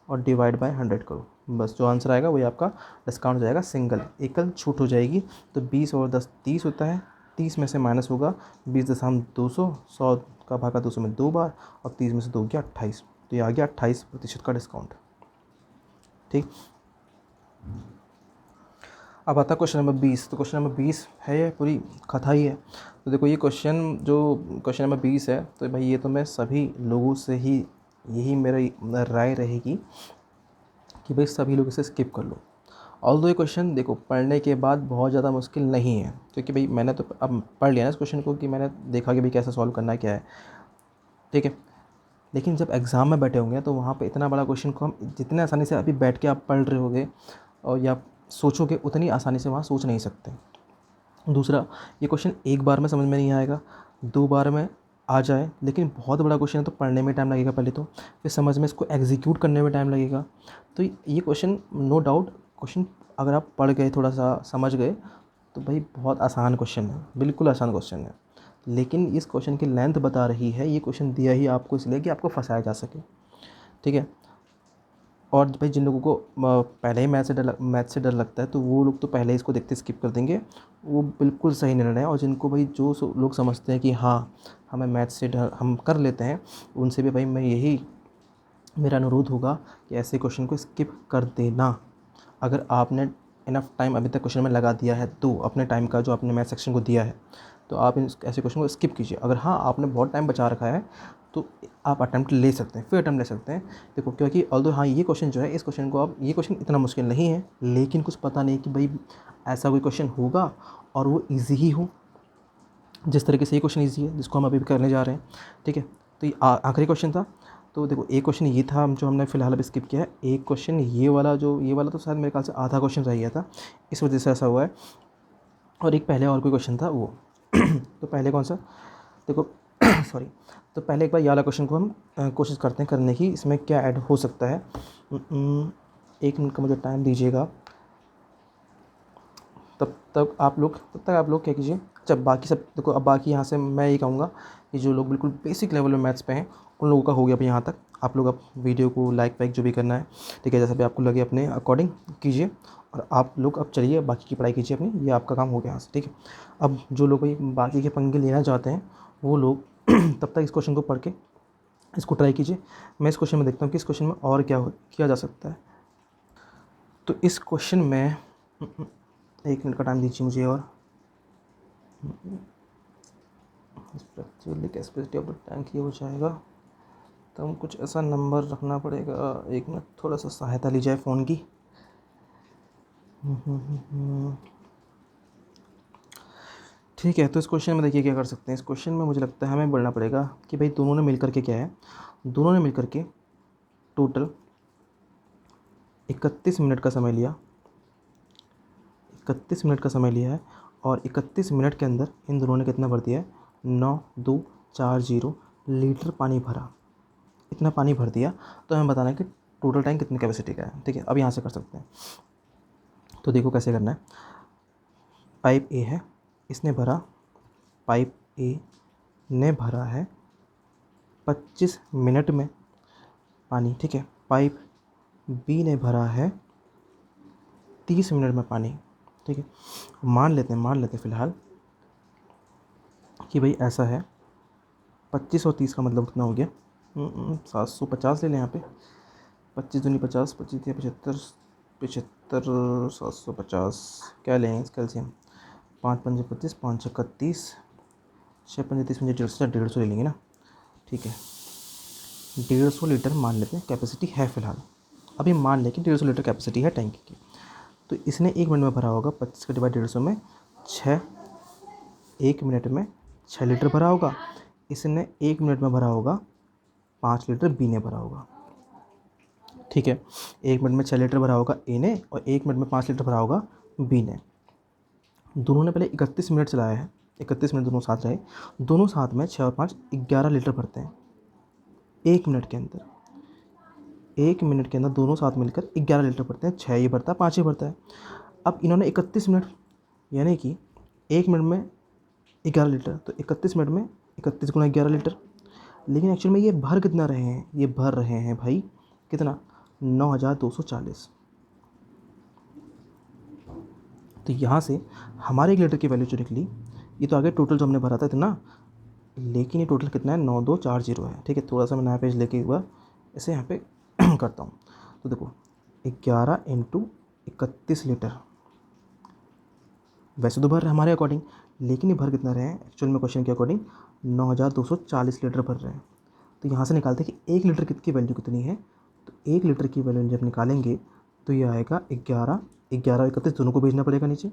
और डिवाइड बाय 100 करो, बस जो आंसर आएगा वही आपका डिस्काउंट हो जाएगा। सिंगल, एकल छूट हो जाएगी, तो 20 और 10 30 होता है, 30 में से माइनस होगा 20,200, 100 का भागा 200 में 2 बार, और 30 में से 2 गया 28, तो ये आ गया 28% का डिस्काउंट, ठीक। अब आता है क्वेश्चन नंबर 20। तो क्वेश्चन नंबर 20 है, ये पूरी कथा ही है। तो देखो ये क्वेश्चन नंबर 20 है, तो भाई ये तो मैं सभी लोगों से ही यही मेरी राय रहेगी कि भाई सभी लोग इसे स्किप कर लो। ऑल्दो ये क्वेश्चन देखो पढ़ने के बाद बहुत ज़्यादा मुश्किल नहीं है, क्योंकि भाई मैंने तो अब पढ़ लिया ना इस क्वेश्चन को, कि मैंने देखा कि भाई कैसे सॉल्व करना है क्या है, ठीक है। लेकिन जब एग्ज़ाम में बैठे होंगे तो वहाँ पे इतना बड़ा क्वेश्चन को हम जितने आसानी से अभी बैठ के आप पढ़ रहे होगे और या सोचोगे, उतनी आसानी से वहाँ सोच नहीं सकते। दूसरा, ये क्वेश्चन एक बार में समझ में नहीं आएगा, 2 बार में आ जाए, लेकिन बहुत बड़ा क्वेश्चन है तो पढ़ने में टाइम लगेगा पहले तो, फिर समझ में इसको एग्जीक्यूट करने में टाइम लगेगा। तो ये क्वेश्चन नो डाउट, क्वेश्चन अगर आप पढ़ गए, थोड़ा सा समझ गए, तो भाई बहुत आसान क्वेश्चन है, बिल्कुल आसान क्वेश्चन है। लेकिन इस क्वेश्चन की लेंथ बता रही है, ये क्वेश्चन दिया ही आपको इसलिए कि आपको फंसाया जा सके, ठीक है। और भाई जिन लोगों को पहले ही मैथ से डर लगता है तो वो लोग तो पहले ही इसको देखते स्किप कर देंगे, वो बिल्कुल सही निर्णय है। और जिनको भाई लोग समझते हैं कि हाँ हमें मैथ से डर हम कर लेते हैं, उनसे भी भाई मैं यही मेरा अनुरोध होगा कि ऐसे क्वेश्चन को स्किप कर देना। अगर आपने इनफ टाइम अभी तक क्वेश्चन में लगा दिया है तो अपने टाइम का जो आपने मैथ सेक्शन को दिया है, तो आप ऐसे क्वेश्चन को स्किप कीजिए। अगर हाँ आपने बहुत टाइम बचा रखा है तो आप अटैम्प्ट ले सकते हैं, फिर अटैम्प्ट ले सकते हैं। देखो क्योंकि ऑल्दो हाँ ये क्वेश्चन जो है, इस क्वेश्चन को आप, ये क्वेश्चन इतना मुश्किल नहीं है, लेकिन कुछ पता नहीं कि भाई ऐसा कोई क्वेश्चन होगा और वो ईजी ही हो, जिस तरीके से ये क्वेश्चन ईजी है जिसको हम अभी भी करने जा रहे हैं, ठीक है। तो ये आखिरी क्वेश्चन था। तो देखो एक क्वेश्चन ये था जो हमने फ़िलहाल अभी स्किप किया है, एक क्वेश्चन ये वाला तो शायद मेरे ख्याल से आधा क्वेश्चन रह गया था, इस वजह से ऐसा हुआ है। और एक पहले और कोई क्वेश्चन था वो तो पहले कौन सा, देखो सॉरी, तो पहले एक बार ये वाला क्वेश्चन को हम कोशिश करते हैं करने की, इसमें क्या ऐड हो सकता है। 1 मिनट का मुझे टाइम दीजिएगा, तब तक आप लोग क्या कीजिए। जब बाकी सब देखो, अब बाकी यहाँ से मैं ये कहूँगा कि जो लोग बिल्कुल बेसिक लेवल में मैथ्स पे हैं उन लोगों का हो गया अब यहाँ तक। आप लोग अब वीडियो को लाइक वाइक जो भी करना है, ठीक है, जैसा भी आपको लगे अपने अकॉर्डिंग कीजिए, और आप लोग अब चलिए बाकी की पढ़ाई कीजिए अपनी, ये आपका काम हो गया यहाँ से, ठीक है। अब जो लोग भाई बाकी के पंगे लेना चाहते हैं वो लोग तब तक इस क्वेश्चन को पढ़ के इसको ट्राई कीजिए। मैं इस क्वेश्चन में देखता हूँ कि इस क्वेश्चन में और क्या किया जा सकता है। तो इस क्वेश्चन में 1 मिनट का टाइम दीजिए मुझे। और कैपेसिटी ऑफ द टैंक ये हो जाएगा, तो हम कुछ ऐसा नंबर रखना पड़ेगा। 1 मिनट, थोड़ा सा सहायता ली जाए फ़ोन की। ठीक है, तो इस क्वेश्चन में देखिए क्या कर सकते हैं। इस क्वेश्चन में मुझे लगता है हमें बोलना पड़ेगा कि भाई दोनों ने मिलकर के क्या है, दोनों ने मिलकर के टोटल 31 मिनट का समय लिया, 31 मिनट का समय लिया है, और 31 मिनट के अंदर इन दोनों ने कितना भर दिया है, 9240 लीटर पानी भरा। इतना पानी भर दिया, तो हमें बताना है कि टोटल टैंक कितनी कैपेसिटी का है, ठीक है। अब यहाँ से कर सकते हैं, तो देखो कैसे करना है। पाइप ए है, इसने भरा, पाइप ए ने भरा है 25 मिनट में पानी, ठीक है। पाइप बी ने भरा है 30 मिनट में पानी, ठीक है। मान लेते हैं फ़िलहाल कि भाई ऐसा है, 25 और 30 का मतलब कितना हो गया, 750 ले लें यहाँ पे। 25 दूनी 50, 25 या 75, 750 क्या लें इसका एलसीएम, 5 पंजे 25, 5 छक्का 30, 6 पंजे 30, 150 ले लेंगे ना, ठीक है। 150 लीटर मान लेते हैं कैपेसिटी है फ़िलहाल, अभी मान लें कि 150 लीटर कैपेसिटी है टैंक की। तो इसने 1 मिनट में भरा होगा, 25 का डिवाइड 150 में 6, 1 मिनट में 6 लीटर भरा होगा। इसने 1 मिनट में भरा होगा 5 लीटर बी ने भरा होगा, ठीक है। 1 मिनट में 6 लीटर भरा होगा ए ने, और 1 मिनट में 5 लीटर भरा होगा बी ने। दोनों ने पहले 31 मिनट चलाया है, 31 मिनट दोनों साथ रहे, दोनों साथ में 6 और 5 11 लीटर भरते हैं 1 मिनट के अंदर। 1 मिनट के अंदर दोनों साथ मिलकर 11 लीटर भरते हैं, 6 ये भरता है, 5 ये भरता है। अब इन्होंने 31 मिनट, यानी कि 1 मिनट में 11 लीटर, तो 31 मिनट में 31 गुना 11 लीटर। लेकिन एक्चुअल में ये भर कितना रहे हैं, ये भर रहे हैं भाई कितना, 9240। तो यहाँ से हमारे 1 लीटर की वैल्यू जो निकली, ये तो आगे टोटल जो हमने भरा था इतना, लेकिन ये टोटल कितना है, 9240 है, ठीक है। थोड़ा सा मैं नया पेज लेके हुआ इसे यहाँ पे करता हूँ। तो देखो 11 इंटू 31 लीटर, वैसे तो भर रहे हैं हमारे अकॉर्डिंग, लेकिन ये भर कितना रहे हैं एक्चुअल में क्वेश्चन के अकॉर्डिंग, 9240 लीटर भर रहे हैं। तो यहाँ से निकालते हैं कि 1 लीटर की वैल्यू कितनी है। तो 1 लीटर की वैल्यू जब निकालेंगे तो ये आएगा 11, 11 31 दोनों को भेजना पड़ेगा नीचे,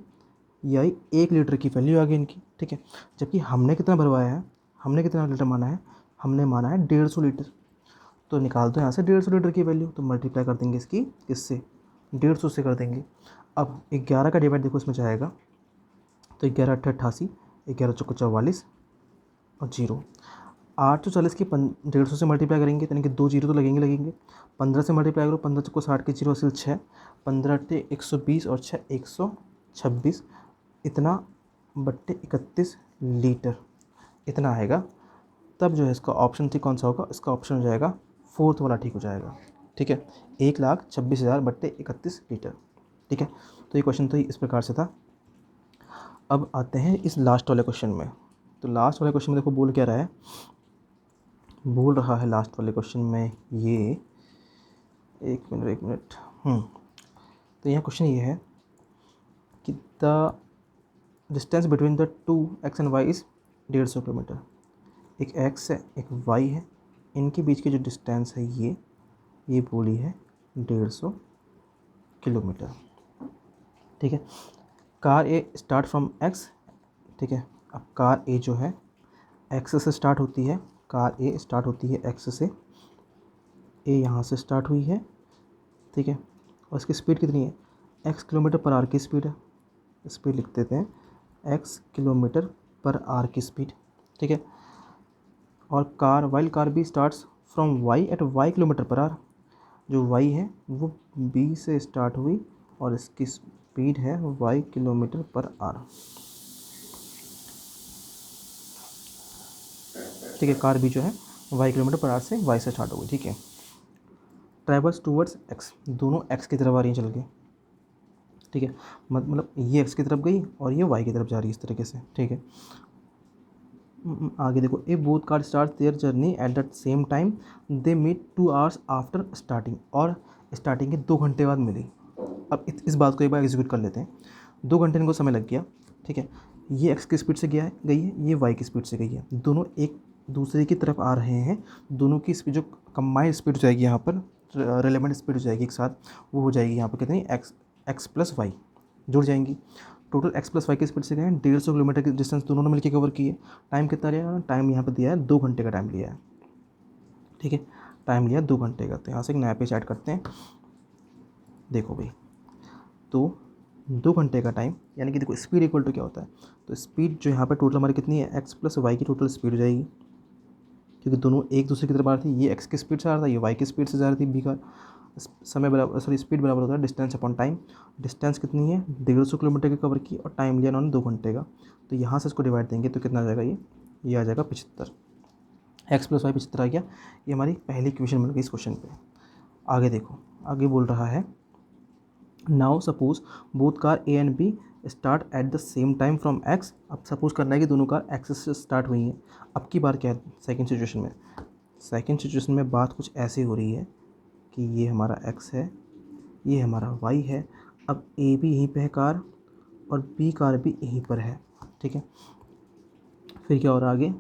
ये आई 1 लीटर की वैल्यू आ गई इनकी, ठीक है। जबकि हमने कितना भरवाया है, हमने कितना लीटर माना है, हमने माना है 150 लीटर। तो निकाल दो यहाँ से 150 लीटर की वैल्यू, तो मल्टीप्लाई कर देंगे इसकी किससे, 150 से कर देंगे। अब 11 का डिवाइड देखो इसमें जाएगा, तो 11 8 88, 11 चौको 44 और 0, 840 की 150 से मल्टीप्लाई करेंगे, यानी कि 2 जीरो तो लगेंगे। 15 से मल्टीप्लाई करो, 15 चौको 60 के 0 असल 6, 15 अट्ठे 120 और 6 126, इतना बट्टे 31 लीटर, इतना आएगा, तब जो है इसका ऑप्शन ठीक कौन सा होगा, इसका ऑप्शन हो जाएगा फोर्थ वाला ठीक हो जाएगा। ठीक है, 1,26,000 बट्टे 31 लीटर। ठीक है, तो ये क्वेश्चन तो इस प्रकार से था। अब आते हैं इस लास्ट वाले क्वेश्चन में। तो लास्ट वाले क्वेश्चन में देखो बोल क्या रहा है, बोल रहा है लास्ट वाले क्वेश्चन में ये, एक मिनट। तो यहाँ क्वेश्चन ये है कि the distance between the two X and Y is 150 kilometre. एक एक्स है एक वाई है, इनके बीच की जो डिस्टेंस है ये बोली है 150 किलोमीटर। ठीक है, car A start from x. ठीक है, अब कार ए जो है एक्स से स्टार्ट होती है, कार ए स्टार्ट होती है एक्स से, ए यहाँ से स्टार्ट हुई है। ठीक है, और इसकी स्पीड कितनी है, एक्स किलोमीटर पर आवर की स्पीड है, स्पीड लिख देते हैं एक्स किलोमीटर पर आवर की स्पीड। ठीक है, और car while car B starts from Y at Y kilometre per hour. जो वाई है वो बी से स्टार्ट हुई और इसकी स्पीड है वाई किलोमीटर पर आवर। ठीक है, कार बी जो है वाई किलोमीटर पर आवर से वाई से स्टार्ट हो गई। ठीक है, ट्रैवल्स टूवर्ड्स एक्स, दोनों एक्स की तरफ आ रही हैं चल के। ठीक है, मतलब ये एक्स की तरफ गई और ये वाई की तरफ जा रही है इस तरीके से। ठीक है, आगे देखो, a both car start their journey at the same time they meet 2 hours after starting, और स्टार्टिंग के 2 घंटे बाद मिली। अब इस बात को एक बार एग्जीक्यूट कर लेते हैं। 2 घंटे इनको समय लग गया। ठीक है, ये एक्स की स्पीड से गई है, ये वाई की स्पीड से गई है, दोनों एक दूसरे की तरफ आ रहे हैं। दोनों की स्पीड जो कंबाइंड स्पीड हो जाएगी यहाँ पर, रिलेवेंट स्पीड हो जाएगी एक साथ, वो हो जाएगी यहाँ पर कितनी, एक्स प्लस वाई जुड़ जाएंगी। टोटल एक्स प्लस वाई की स्पीड से गए हैं, 150 किलोमीटर की डिस्टेंस दोनों ने मिलकर कवर की है। टाइम कितना लिया, टाइम यहाँ पर दिया है 2 घंटे का टाइम लिया है। ठीक है, टाइम लिया 2 घंटे का। तो यहाँ से एक नया पेज ऐड करते हैं। देखो भाई, तो 2 घंटे का टाइम, यानी कि देखो स्पीड इक्वल टू क्या होता है, तो स्पीड जो यहाँ पर टोटल हमारी कितनी है, एक्स प्लस वाई की टोटल स्पीड हो जाएगी, क्योंकि दोनों एक दूसरे की तरफ आ रही थी। ये एक्स की स्पीड से आ रहा था, ये वाई की स्पीड से जा रही थी। बी का समय बराबर, सॉरी स्पीड बराबर होता है डिस्टेंस अपॉन टाइम। डिस्टेंस कितनी है, 150 किलोमीटर की कवर की, और टाइम लिया उन्होंने 2 घंटे का। तो यहाँ से इसको डिवाइड देंगे तो कितना आ जाएगा, ये आ जाएगा 75। एक्स प्लस वाई 75 आ गया। ये हमारी पहली इक्वेशन बन गई इस क्वेश्चन पे। आगे देखो, आगे बोल रहा है now suppose both car A and B start at the same time from X. अब सपोज करना है कि दोनों कार एक्स से स्टार्ट हुई हैं। अब की बार क्या है सेकंड सिचुएशन में बात कुछ ऐसी हो रही है कि ये हमारा एक्स है, ये हमारा वाई है। अब ए भी यहीं पे है कार, और बी कार भी यहीं पर है। ठीक है, फिर क्या हो रहा है आगे,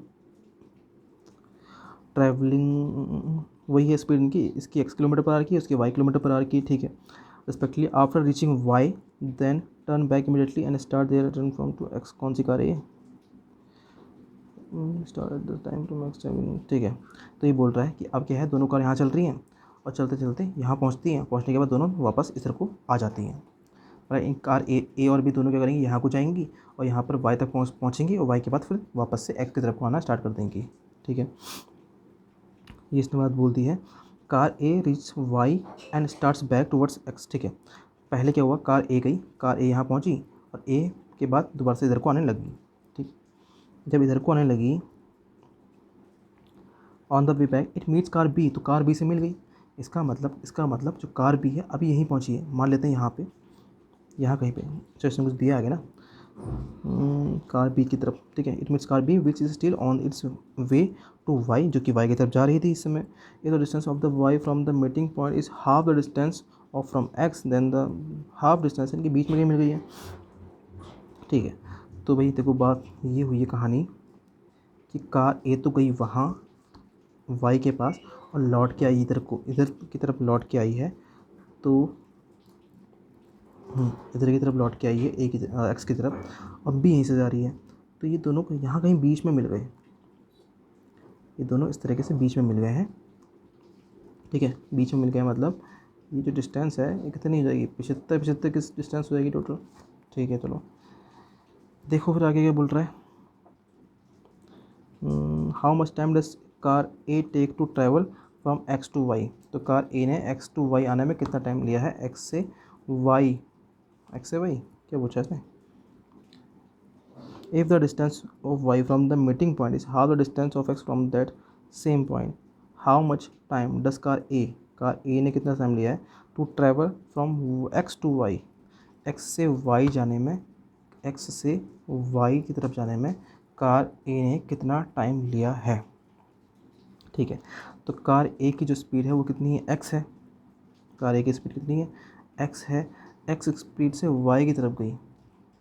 ट्रैवलिंग वही है स्पीड इनकी, इसकी एक्स किलोमीटर पर आवर की, उसकी वाई किलोमीटर पर आवर की। ठीक है, respectively after reaching Y then turn back immediately and start their return from to X. कौन सी कार है ये, start at the time to max time. ठीक है, तो ये बोल रहा है कि अब क्या है, दोनों कार यहाँ चल रही हैं और चलते चलते यहाँ पहुँचती हैं, पहुँचने के बाद दोनों वापस इस तरफ को आ जाती हैं। इन कार ए और बी दोनों क्या करेंगी, यहाँ को जाएंगी और यहाँ पर वाई तक पहुँचेंगी, और वाई के बाद फिर वापस से एक्स की तरफ को आना स्टार्ट कर देंगी। ठीक है, ये इसने बात बोल दी है। Car A reach Y and starts back towards X. ठीक है, पहले क्या हुआ, कार ए गई, कार ए यहाँ पहुँची और ए के बाद दोबारा से इधर को आने लगी। ठीक, जब इधर को आने लगी on the way back it meets car B, तो कार बी से मिल गई। इसका मतलब जो कार बी है अभी यहीं पहुँची है, मान लेते हैं यहाँ पे, यहाँ कहीं पे, तो इसने कुछ दिया आगे ना, कार बी की तरफ। ठीक है, it means car B which is still on its way to Y, जो कि वाई की तरफ जा रही थी इस समय। ये the distance of the Y from the meeting point is half the distance of from X, then the half distance इनके बीच में मिल गई है। ठीक है, तो भाई देखो बात ये हुई है कहानी कि कार ए तो गई वहाँ वाई के पास और लौट के आई इधर की तरफ लौट के आई है। तो इधर की तरफ लौट के आई है एक्स की तरफ, अब भी यहीं से जा रही है। तो ये दोनों यहाँ कहीं बीच में मिल गए, ये दोनों इस तरीके से बीच में मिल गए हैं। ठीक है, बीच में मिल गए मतलब ये जो डिस्टेंस है ये कितनी हो जाएगी, 75 की डिस्टेंस हो जाएगी टोटल। ठीक है, चलो देखो फिर आगे क्या बोल रहा है। How much time does car A take to travel from X to Y. तो कार ए ने एक्स टू वाई आने में कितना टाइम लिया है, एक्स से वाई क्या पूछा है इसने, if the distance of y from the meeting point is how the distance of x from that same point, how much time does car A ने कितना टाइम लिया है to travel from x to y, x से y जाने में, x से y की तरफ जाने में कार ए ने कितना टाइम लिया है। ठीक है, तो कार ए की जो स्पीड है वो कितनी है, x है। कार ए की स्पीड कितनी है, x है। x स्पीड से y की तरफ गई,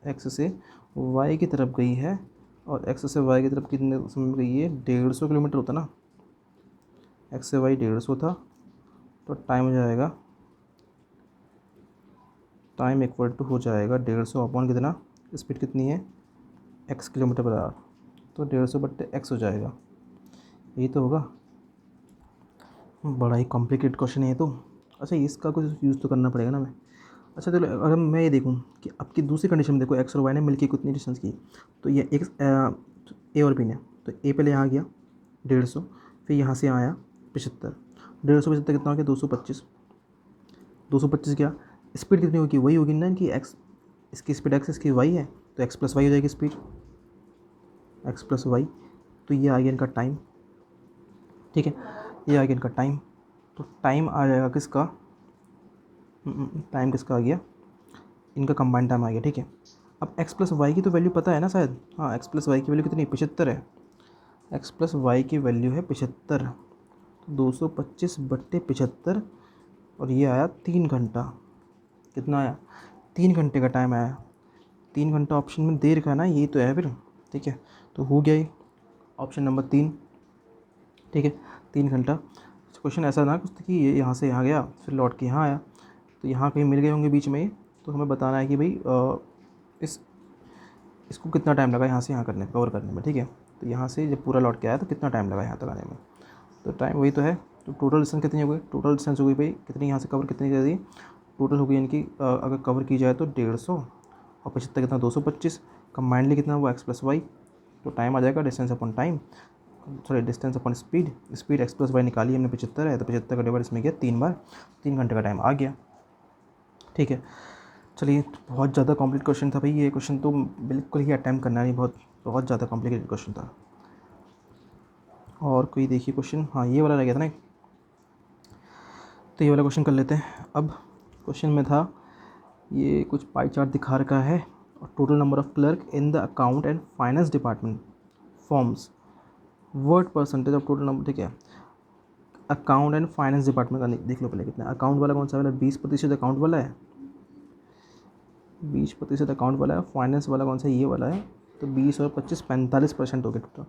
x से y की तरफ गई है, और x से y की तरफ कितने समय में गई है, 150 किलोमीटर होता ना, x से y 150 था, तो टाइम हो जाएगा, टाइम इक्वल टू हो जाएगा 150 अपॉन कितना, स्पीड कितनी है, x किलोमीटर पर आवर, तो 150 बट्टे x हो जाएगा। यही तो होगा। बड़ा ही कॉम्प्लिकेटेड क्वेश्चन है ये तो। अच्छा, इसका कुछ यूज़ तो करना पड़ेगा ना मैं। अच्छा चलो, अगर मैं ये देखूँ कि आपकी दूसरी कंडीशन में देखो एक्स और वाई ने मिलकर कितनी डिस्टेंस की, तो ये एक ए और बी ने, तो ए पहले यहाँ गया 150, फिर यहाँ से आया 75, 150 कितना हो गया, 225, 225 क्या स्पीड कितनी होगी, वही होगी ना कि एक्स, इसकी स्पीड एक्स, इसकी वाई है, तो एक्स प्लस वाई हो जाएगी स्पीड, एक्स प्लस वाई। तो ये आ गया इनका टाइम। ठीक है, ये आ गया इनका टाइम। तो टाइम आ जाएगा किसका, टाइम किसका आ गया, इनका कंबाइंड टाइम आ गया। ठीक है, अब x प्लस वाई की तो वैल्यू पता है ना शायद, हाँ x प्लस वाई की वैल्यू कितनी, 75 है। x प्लस वाई की वैल्यू है 75, तो 225 बट्टे 75, और ये आया 3 घंटा। कितना आया, 3 घंटे का टाइम आया। 3 घंटा ऑप्शन में देर का ना, यही तो है फिर। ठीक है, तो हो गया ही ऑप्शन नंबर 3। ठीक है, 3 घंटा। क्वेश्चन ऐसा ना कुछ कि ये यहाँ से यहाँ गया फिर लौट के यहाँ आया, तो यहाँ कहीं मिल गए होंगे बीच में, तो हमें बताना है कि भाई इसको कितना टाइम लगा यहाँ से यहाँ करने, कवर करने में। ठीक है, तो यहाँ से जब पूरा लौट के आया तो कितना टाइम लगा यहाँ तक आने में, तो टाइम वही तो है। तो टोटल डिस्टेंस कितनी हो गई, टोटल डिस्टेंस हो गई भाई कितनी, यहाँ से कवर कितनी कर दी, टोटल हो गई इनकी अगर कवर की जाए तो 150, और 75 कितना 225, कंबाइंडली कितना हुआ एक्स प्लस वाई, तो टाइम आ जाएगा distance upon time, sorry distance upon speed, speed X plus Y निकाली हमने 75 है, तो 75 का डिवाइड इसमें गया 3 बार, 3 घंटे का टाइम आ गया। ठीक है, चलिए, बहुत ज़्यादा कॉम्प्लिकेटेड क्वेश्चन था भाई ये क्वेश्चन, तो बिल्कुल ही अटैम्प्ट करना नहीं, बहुत ज़्यादा कॉम्प्लिकेटेड क्वेश्चन था। और कोई देखिए क्वेश्चन, हाँ ये वाला रह गया था ना, तो ये वाला क्वेश्चन कर लेते हैं। अब क्वेश्चन में था ये कुछ पाई चार्ट दिखा रखा है, और total number of clerk in the account and finance department forms word percentage of total number. ठीक है, अकाउंट एंड फाइनेंस डिपार्टमेंट का देख लो पहले कितना, अकाउंट वाला कौन सा वाला, 20% अकाउंट वाला है, 20% अकाउंट वाला है। फाइनेंस वाला कौन सा, ये वाला है, तो 20 और 25 45% हो गया टोटल।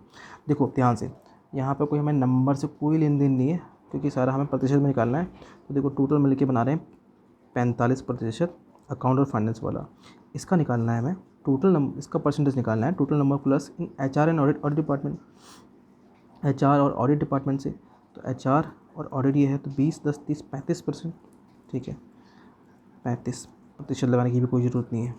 देखो ध्यान से, यहाँ पर कोई हमें नंबर से कोई लेन देन नहीं है, क्योंकि सारा हमें प्रतिशत में निकालना है। तो देखो टोटल मिलके बना रहे हैं 45% अकाउंट और फाइनेंस वाला, इसका निकालना है हमें टोटल नंबर, इसका परसेंटेज निकालना है total number plus in HR and audit department, HR और ऑडिट डिपार्टमेंट से, तो HR और ऑडिट ये है, तो 20 10 30 35%। ठीक है, 35% लगाने की भी कोई ज़रूरत नहीं है।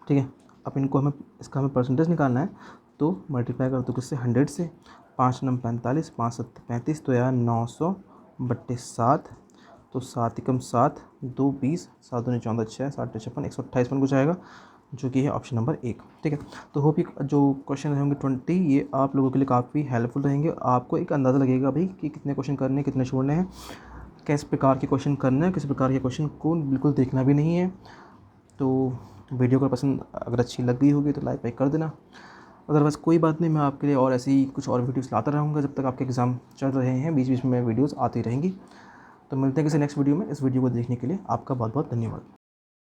ठीक है, अब इनको हमें परसेंटेज निकालना है, तो मल्टीप्लाई कर दो किससे, 100 से, 5 9 45, 5 7 35, तो यार 900 बट्टे 7, तो 7 एकम 7, 2 20, 7 दूनी 14, 6 7 56, 128 पर कुछ आएगा, जो कि है ऑप्शन नंबर 1। ठीक है, तो होप ये जो क्वेश्चन होंगे 20, ये आप लोगों के लिए काफ़ी हेल्पफुल रहेंगे, आपको एक अंदाज़ा लगेगा भाई कि कितने क्वेश्चन करने हैं, कितने छोड़ने हैं, किस प्रकार के क्वेश्चन करने हैं, किस प्रकार के क्वेश्चन को बिल्कुल देखना भी नहीं है। तो वीडियो को पसंद अगर अच्छी लग गई होगी तो लाइक वाइक कर देना, अदरवाइज़ कोई बात नहीं, मैं आपके लिए और ऐसी कुछ और वीडियोस लाता रहूँगा जब तक आपके एग्ज़ाम चल रहे हैं, बीच बीच में वीडियोस आती रहेंगी। तो मिलते हैं किसी नेक्स्ट वीडियो में। इस वीडियो को देखने के लिए आपका बहुत बहुत धन्यवाद।